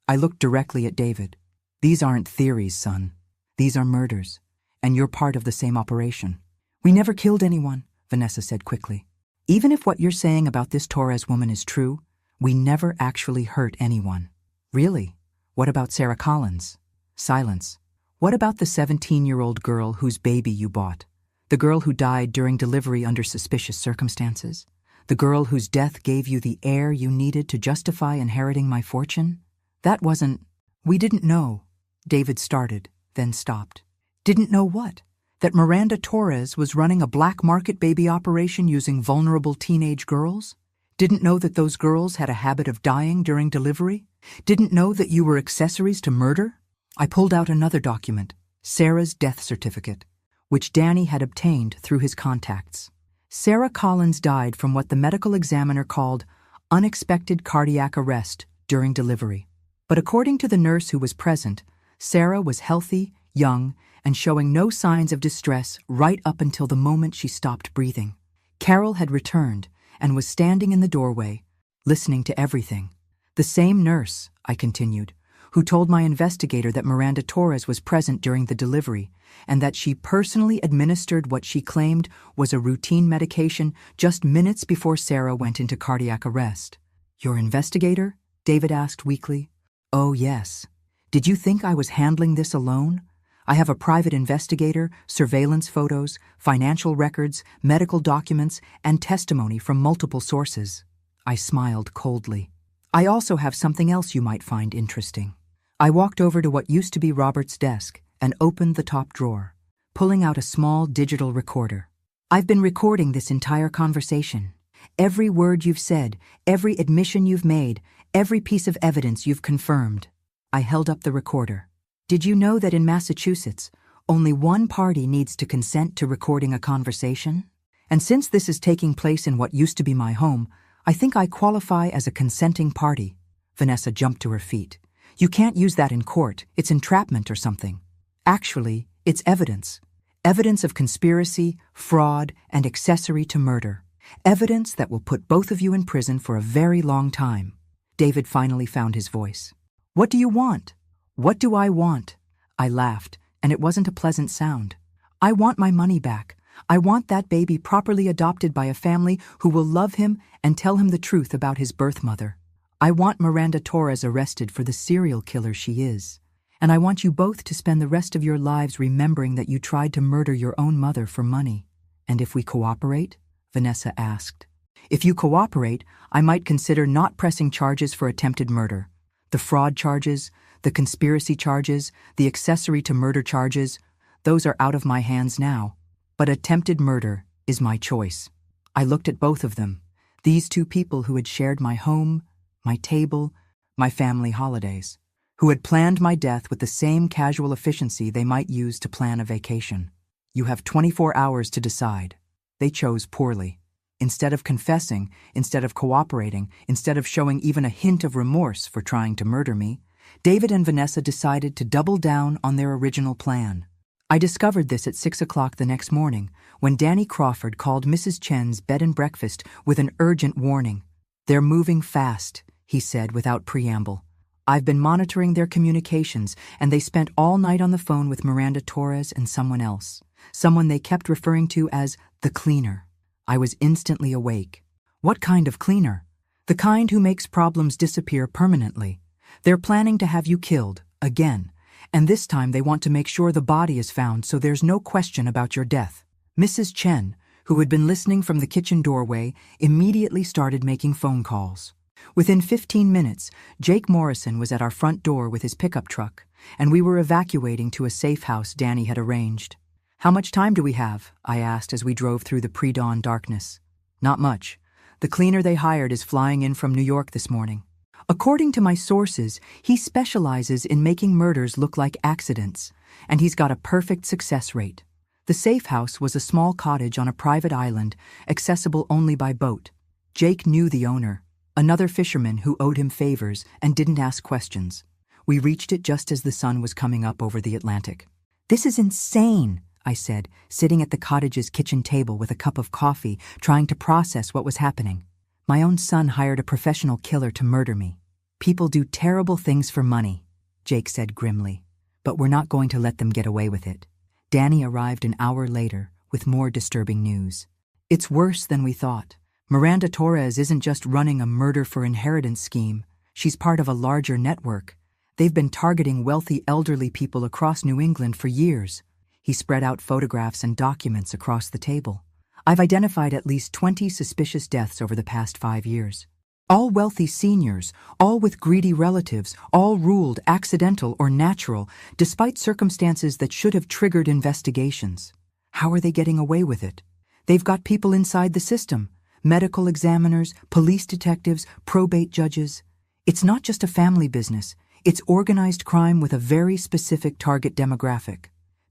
I looked directly at David. These aren't theories, son. These are murders, and you're part of the same operation. We never killed anyone, Vanessa said quickly. Even if what you're saying about this Torres woman is true, we never actually hurt anyone. Really? What about Sarah Collins? Silence. What about the 17-year-old girl whose baby you bought? The girl who died during delivery under suspicious circumstances? The girl whose death gave you the heir you needed to justify inheriting my fortune? That wasn't... We didn't know. David started, then stopped. Didn't know what? That Miranda Torres was running a black market baby operation using vulnerable teenage girls? Didn't know that those girls had a habit of dying during delivery? Didn't know that you were accessories to murder? I pulled out another document, Sarah's death certificate, which Danny had obtained through his contacts. Sarah Collins died from what the medical examiner called unexpected cardiac arrest during delivery. But according to the nurse who was present, Sarah was healthy, young, and showing no signs of distress right up until the moment she stopped breathing. Carol had returned and was standing in the doorway, listening to everything. The same nurse, I continued, who told my investigator that Miranda Torres was present during the delivery and that she personally administered what she claimed was a routine medication just minutes before Sarah went into cardiac arrest. Your investigator? David asked weakly. Oh, yes. Did you think I was handling this alone? I have a private investigator, surveillance photos, financial records, medical documents, and testimony from multiple sources. I smiled coldly. I also have something else you might find interesting. I walked over to what used to be Robert's desk and opened the top drawer, pulling out a small digital recorder. I've been recording this entire conversation. Every word you've said, every admission you've made, every piece of evidence you've confirmed. I held up the recorder. Did you know that in Massachusetts, only one party needs to consent to recording a conversation? And since this is taking place in what used to be my home, I think I qualify as a consenting party. Vanessa jumped to her feet. You can't use that in court. It's entrapment or something. Actually, it's evidence. Evidence of conspiracy, fraud, and accessory to murder. Evidence that will put both of you in prison for a very long time. David finally found his voice. What do you want? What do I want? I laughed, and it wasn't a pleasant sound. I want my money back. I want that baby properly adopted by a family who will love him and tell him the truth about his birth mother. I want Miranda Torres arrested for the serial killer she is. And I want you both to spend the rest of your lives remembering that you tried to murder your own mother for money. And if we cooperate? Vanessa asked. If you cooperate, I might consider not pressing charges for attempted murder. The fraud charges, the conspiracy charges, the accessory to murder charges, those are out of my hands now. But attempted murder is my choice. I looked at both of them, these two people who had shared my home, my table, my family holidays, who had planned my death with the same casual efficiency they might use to plan a vacation. You have 24 hours to decide. They chose poorly. Instead of confessing, instead of cooperating, instead of showing even a hint of remorse for trying to murder me, David and Vanessa decided to double down on their original plan. I discovered this at 6 o'clock the next morning when Danny Crawford called Mrs. Chen's bed and breakfast with an urgent warning. They're moving fast, he said without preamble. I've been monitoring their communications, and they spent all night on the phone with Miranda Torres and someone else, someone they kept referring to as the cleaner. I was instantly awake. What kind of cleaner? The kind who makes problems disappear permanently. They're planning to have you killed, again, and this time they want to make sure the body is found so there's no question about your death. Mrs. Chen, who had been listening from the kitchen doorway, immediately started making phone calls. Within 15 minutes, Jake Morrison was at our front door with his pickup truck, and we were evacuating to a safe house Danny had arranged. How much time do we have? I asked as we drove through the pre-dawn darkness. Not much. The cleaner they hired is flying in from New York this morning. According to my sources, he specializes in making murders look like accidents, and he's got a perfect success rate. The safe house was a small cottage on a private island, accessible only by boat. Jake knew the owner, another fisherman who owed him favors and didn't ask questions. We reached it just as the sun was coming up over the Atlantic. This is insane, I said, sitting at the cottage's kitchen table with a cup of coffee, trying to process what was happening. My own son hired a professional killer to murder me. People do terrible things for money, Jake said grimly, but we're not going to let them get away with it. Danny arrived an hour later with more disturbing news. It's worse than we thought. Miranda Torres isn't just running a murder for inheritance scheme. She's part of a larger network. They've been targeting wealthy elderly people across New England for years. He spread out photographs and documents across the table. I've identified at least 20 suspicious deaths over the past 5 years. All wealthy seniors, all with greedy relatives, all ruled accidental or natural, despite circumstances that should have triggered investigations. How are they getting away with it? They've got people inside the system. Medical examiners, police detectives, probate judges. It's not just a family business. It's organized crime with a very specific target demographic.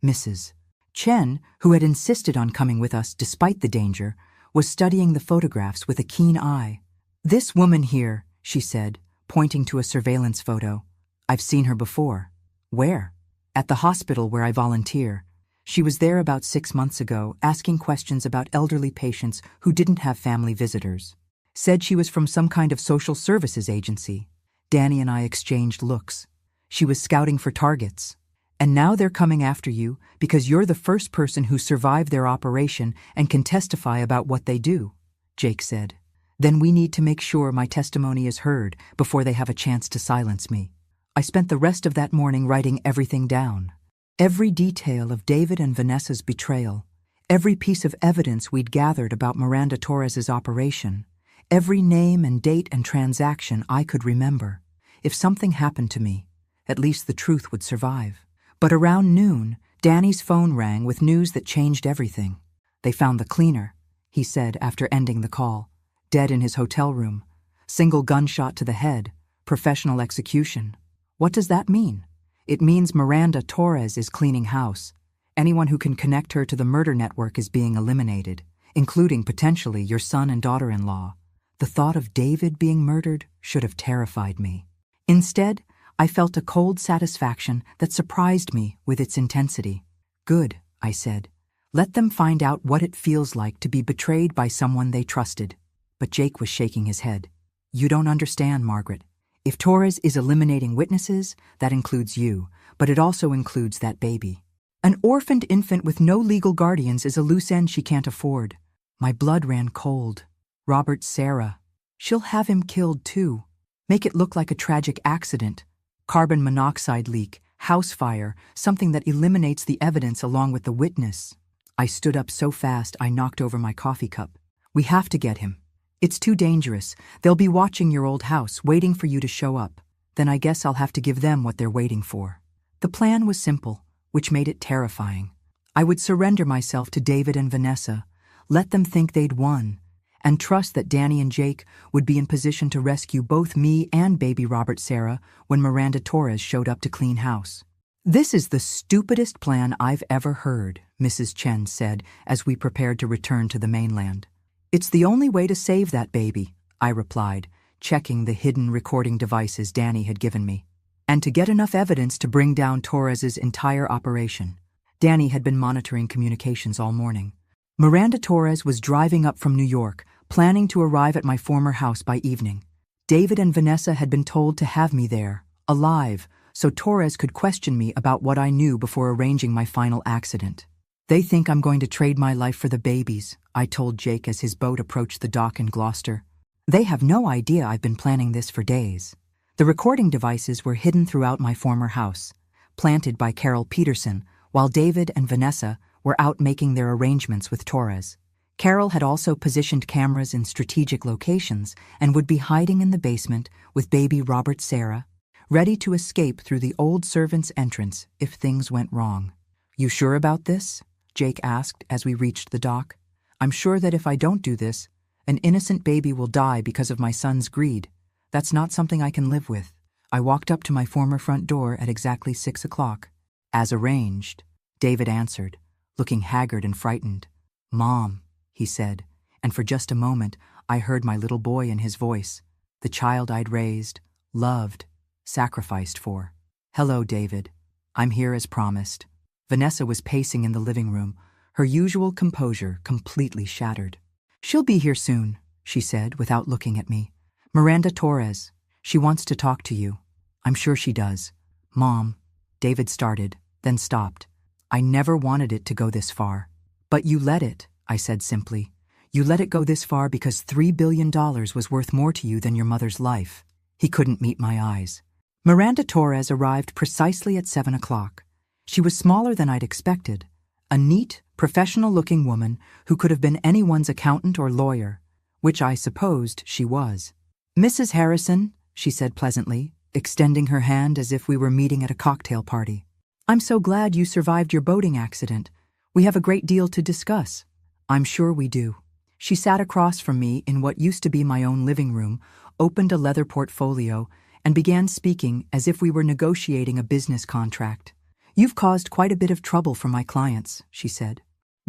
Mrs. Chen, who had insisted on coming with us despite the danger, was studying the photographs with a keen eye. "This woman here," she said, pointing to a surveillance photo. "I've seen her before." "Where?" "At the hospital where I volunteer. She was there about 6 months ago, asking questions about elderly patients who didn't have family visitors. Said she was from some kind of social services agency." Danny and I exchanged looks. "She was scouting for targets. And now they're coming after you because you're the first person who survived their operation and can testify about what they do," Jake said. "Then we need to make sure my testimony is heard before they have a chance to silence me." I spent the rest of that morning writing everything down. Every detail of David and Vanessa's betrayal, every piece of evidence we'd gathered about Miranda Torres's operation, every name and date and transaction I could remember. If something happened to me, at least the truth would survive. But around noon, Danny's phone rang with news that changed everything. "They found the cleaner," he said after ending the call. "Dead in his hotel room. Single gunshot to the head. Professional execution." "What does that mean?" "It means Miranda Torres is cleaning house. Anyone who can connect her to the murder network is being eliminated, including potentially your son and daughter-in-law." The thought of David being murdered should have terrified me. Instead, I felt a cold satisfaction that surprised me with its intensity. "Good," I said. "Let them find out what it feels like to be betrayed by someone they trusted." But Jake was shaking his head. "You don't understand, Margaret. If Torres is eliminating witnesses, that includes you, but it also includes that baby. An orphaned infant with no legal guardians is a loose end she can't afford." My blood ran cold. "Robert Sarah. She'll have him killed too. Make it look like a tragic accident. Carbon monoxide leak, house fire, something that eliminates the evidence along with the witness." I stood up so fast I knocked over my coffee cup. "We have to get him. It's too dangerous. They'll be watching your old house, waiting for you to show up. Then I guess I'll have to give them what they're waiting for." The plan was simple, which made it terrifying. I would surrender myself to David and Vanessa, let them think they'd won, and trust that Danny and Jake would be in position to rescue both me and baby Robert Sarah when Miranda Torres showed up to clean house. "This is the stupidest plan I've ever heard," Mrs. Chen said as we prepared to return to the mainland. "It's the only way to save that baby," I replied, checking the hidden recording devices Danny had given me, "and to get enough evidence to bring down Torres's entire operation." Danny had been monitoring communications all morning. Miranda Torres was driving up from New York, planning to arrive at my former house by evening. David and Vanessa had been told to have me there, alive, so Torres could question me about what I knew before arranging my final accident. "They think I'm going to trade my life for the babies," I told Jake as his boat approached the dock in Gloucester. "They have no idea I've been planning this for days." The recording devices were hidden throughout my former house, planted by Carol Peterson, while David and Vanessa were out making their arrangements with Torres. Carol had also positioned cameras in strategic locations and would be hiding in the basement with baby Robert Sarah, ready to escape through the old servant's entrance if things went wrong. "You sure about this?" Jake asked as we reached the dock. "I'm sure that if I don't do this, an innocent baby will die because of my son's greed. That's not something I can live with." I walked up to my former front door at exactly 6 o'clock. "As arranged," David answered, looking haggard and frightened. "Mom," he said, and for just a moment I heard my little boy in his voice, the child I'd raised, loved, sacrificed for. "Hello, David. I'm here as promised." Vanessa was pacing in the living room, her usual composure completely shattered. "She'll be here soon," she said without looking at me. "Miranda Torres. She wants to talk to you." "I'm sure she does." "Mom," David started, then stopped. "I never wanted it to go this far." "But you let it," I said simply. "You let it go this far because $3 billion was worth more to you than your mother's life." He couldn't meet my eyes. Miranda Torres arrived precisely at 7 o'clock. She was smaller than I'd expected, a neat, professional-looking woman who could have been anyone's accountant or lawyer, which I supposed she was. "Mrs. Harrison," she said pleasantly, extending her hand as if we were meeting at a cocktail party. "I'm so glad you survived your boating accident. We have a great deal to discuss." "I'm sure we do." She sat across from me in what used to be my own living room, opened a leather portfolio, and began speaking as if we were negotiating a business contract. "You've caused quite a bit of trouble for my clients," she said.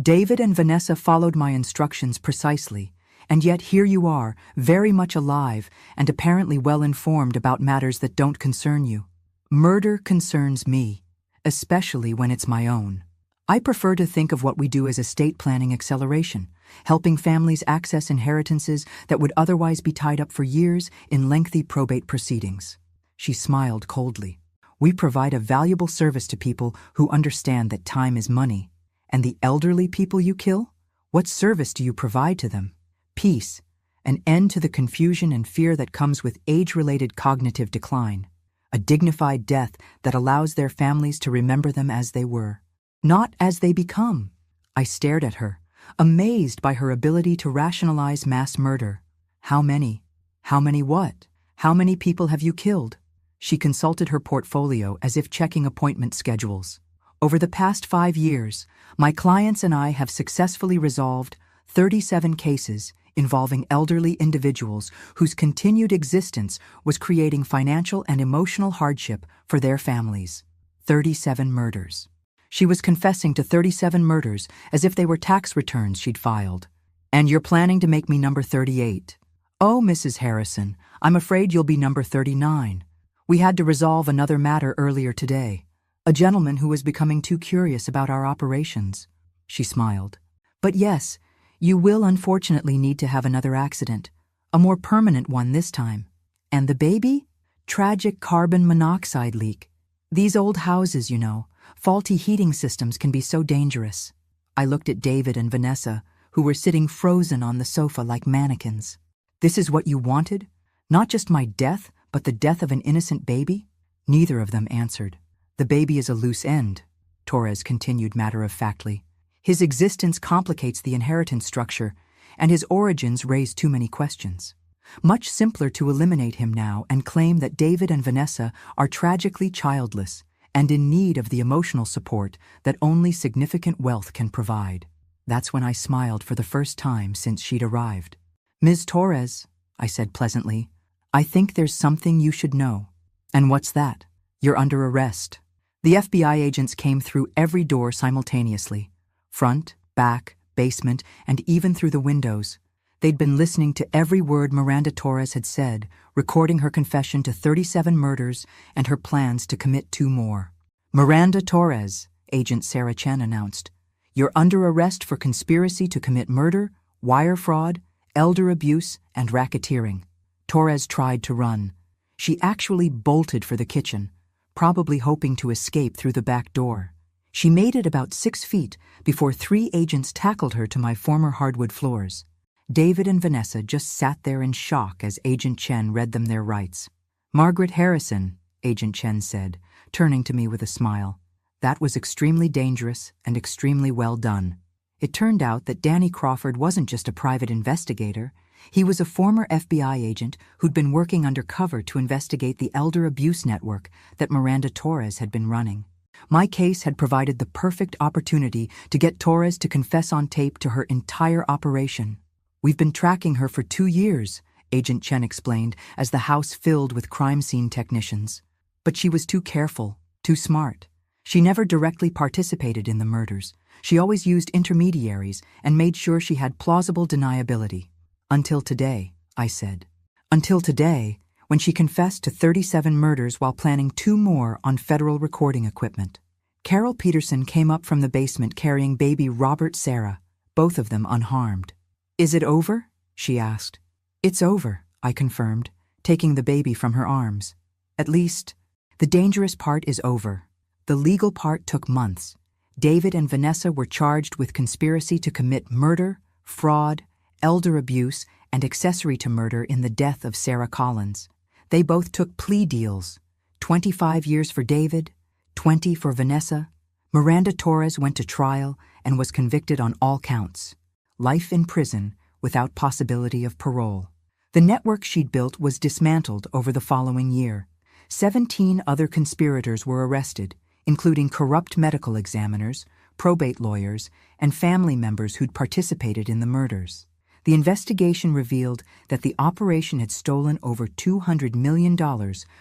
David and Vanessa followed my instructions precisely, and yet here you are, very much alive and apparently well-informed about matters that don't concern you. Murder concerns me, especially when it's my own. I prefer to think of what we do as estate planning acceleration, helping families access inheritances that would otherwise be tied up for years in lengthy probate proceedings. She smiled coldly. We provide a valuable service to people who understand that time is money. And the elderly people you kill? What service do you provide to them? Peace, an end to the confusion and fear that comes with age-related cognitive decline, a dignified death that allows their families to remember them as they were, not as they become. I stared at her, amazed by her ability to rationalize mass murder. How many? How many what? How many people have you killed? She consulted her portfolio as if checking appointment schedules. Over the past 5 years, my clients and I have successfully resolved 37 cases involving elderly individuals whose continued existence was creating financial and emotional hardship for their families. 37 murders. She was confessing to 37 murders as if they were tax returns she'd filed. And you're planning to make me number 38. Oh, Mrs. Harrison, I'm afraid you'll be number 39. We had to resolve another matter earlier today. A gentleman who was becoming too curious about our operations. She smiled. But yes, you will unfortunately need to have another accident. A more permanent one this time. And the baby? Tragic carbon monoxide leak. These old houses, you know, faulty heating systems can be so dangerous. I looked at David and Vanessa, who were sitting frozen on the sofa like mannequins. This is what you wanted? Not just my death, but the death of an innocent baby? Neither of them answered. The baby is a loose end, Torres continued matter-of-factly. His existence complicates the inheritance structure, and his origins raise too many questions. Much simpler to eliminate him now and claim that David and Vanessa are tragically childless and in need of the emotional support that only significant wealth can provide. That's when I smiled for the first time since she'd arrived. Ms. Torres, I said pleasantly, I think there's something you should know. And what's that? You're under arrest. The FBI agents came through every door simultaneously. Front, back, basement, and even through the windows. They'd been listening to every word Miranda Torres had said, recording her confession to 37 murders and her plans to commit 2 more. Miranda Torres, Agent Sarah Chen announced, you're under arrest for conspiracy to commit murder, wire fraud, elder abuse, and racketeering. Torres tried to run. She actually bolted for the kitchen, probably hoping to escape through the back door. She made it about 6 feet before 3 agents tackled her to my former hardwood floors. David and Vanessa just sat there in shock as Agent Chen read them their rights. Margaret Harrison, Agent Chen said, turning to me with a smile. That was extremely dangerous and extremely well done. It turned out that Danny Crawford wasn't just a private investigator. He was a former FBI agent who'd been working undercover to investigate the elder abuse network that Miranda Torres had been running. My case had provided the perfect opportunity to get Torres to confess on tape to her entire operation. We've been tracking her for 2 years, Agent Chen explained as the house filled with crime scene technicians. But she was too careful, too smart. She never directly participated in the murders. She always used intermediaries and made sure she had plausible deniability. Until today, I said. Until today, when she confessed to 37 murders while planning 2 more on federal recording equipment. Carol Peterson came up from the basement carrying baby Robert Sarah, both of them unharmed. Is it over? She asked. It's over, I confirmed, taking the baby from her arms. At least, the dangerous part is over. The legal part took months. David and Vanessa were charged with conspiracy to commit murder, fraud, elder abuse, and accessory to murder in the death of Sarah Collins. They both took plea deals, 25 years for David, 20 for Vanessa. Miranda Torres went to trial and was convicted on all counts. Life in prison without possibility of parole. The network she'd built was dismantled over the following year. 17 other conspirators were arrested, including corrupt medical examiners, probate lawyers, and family members who'd participated in the murders. The investigation revealed that the operation had stolen over $200 million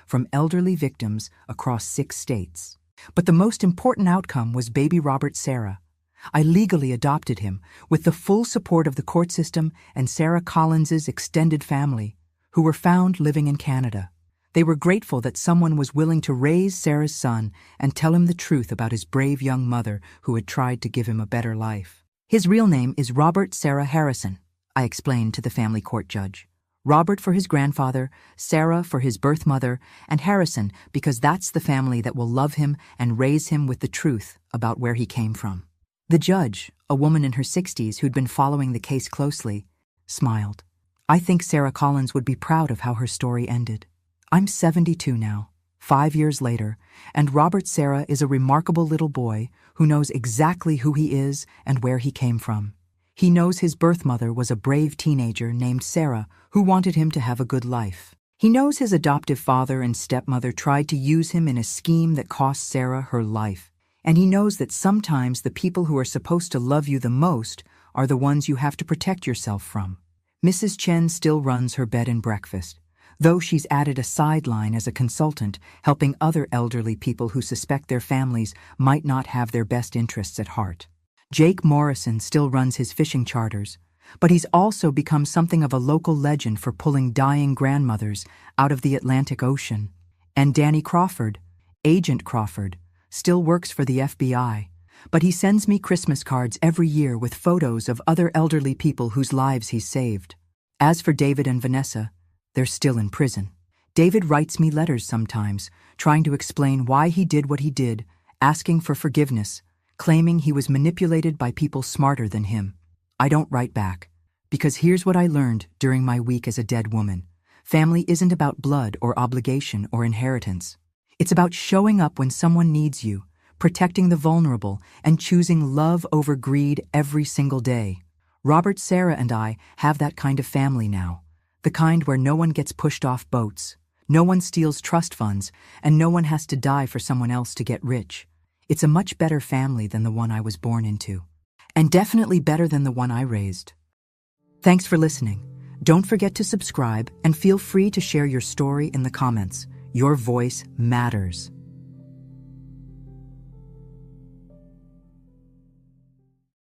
from elderly victims across 6 states. But the most important outcome was baby Robert Sarah. I legally adopted him, with the full support of the court system and Sarah Collins's extended family, who were found living in Canada. They were grateful that someone was willing to raise Sarah's son and tell him the truth about his brave young mother who had tried to give him a better life. His real name is Robert Sarah Harrison, I explained to the family court judge. Robert for his grandfather, Sarah for his birth mother, and Harrison because that's the family that will love him and raise him with the truth about where he came from. The judge, a woman in her 60s who'd been following the case closely, smiled. I think Sarah Collins would be proud of how her story ended. I'm 72 now, 5 years later, and Robert Sarah is a remarkable little boy who knows exactly who he is and where he came from. He knows his birth mother was a brave teenager named Sarah who wanted him to have a good life. He knows his adoptive father and stepmother tried to use him in a scheme that cost Sarah her life. And he knows that sometimes the people who are supposed to love you the most are the ones you have to protect yourself from. Mrs. Chen still runs her bed and breakfast, though she's added a sideline as a consultant, helping other elderly people who suspect their families might not have their best interests at heart. Jake Morrison still runs his fishing charters, but he's also become something of a local legend for pulling dying grandmothers out of the Atlantic Ocean. And Danny Crawford, Agent Crawford, still works for the FBI, but he sends me Christmas cards every year with photos of other elderly people whose lives he's saved. As for David and Vanessa, they're still in prison. David writes me letters sometimes, trying to explain why he did what he did, asking for forgiveness, claiming he was manipulated by people smarter than him. I don't write back, because here's what I learned during my week as a dead woman. Family isn't about blood or obligation or inheritance. It's about showing up when someone needs you, protecting the vulnerable, and choosing love over greed every single day. Robert, Sarah, and I have that kind of family now. The kind where no one gets pushed off boats, no one steals trust funds, and no one has to die for someone else to get rich. It's a much better family than the one I was born into. And definitely better than the one I raised. Thanks for listening. Don't forget to subscribe and feel free to share your story in the comments. Your voice matters.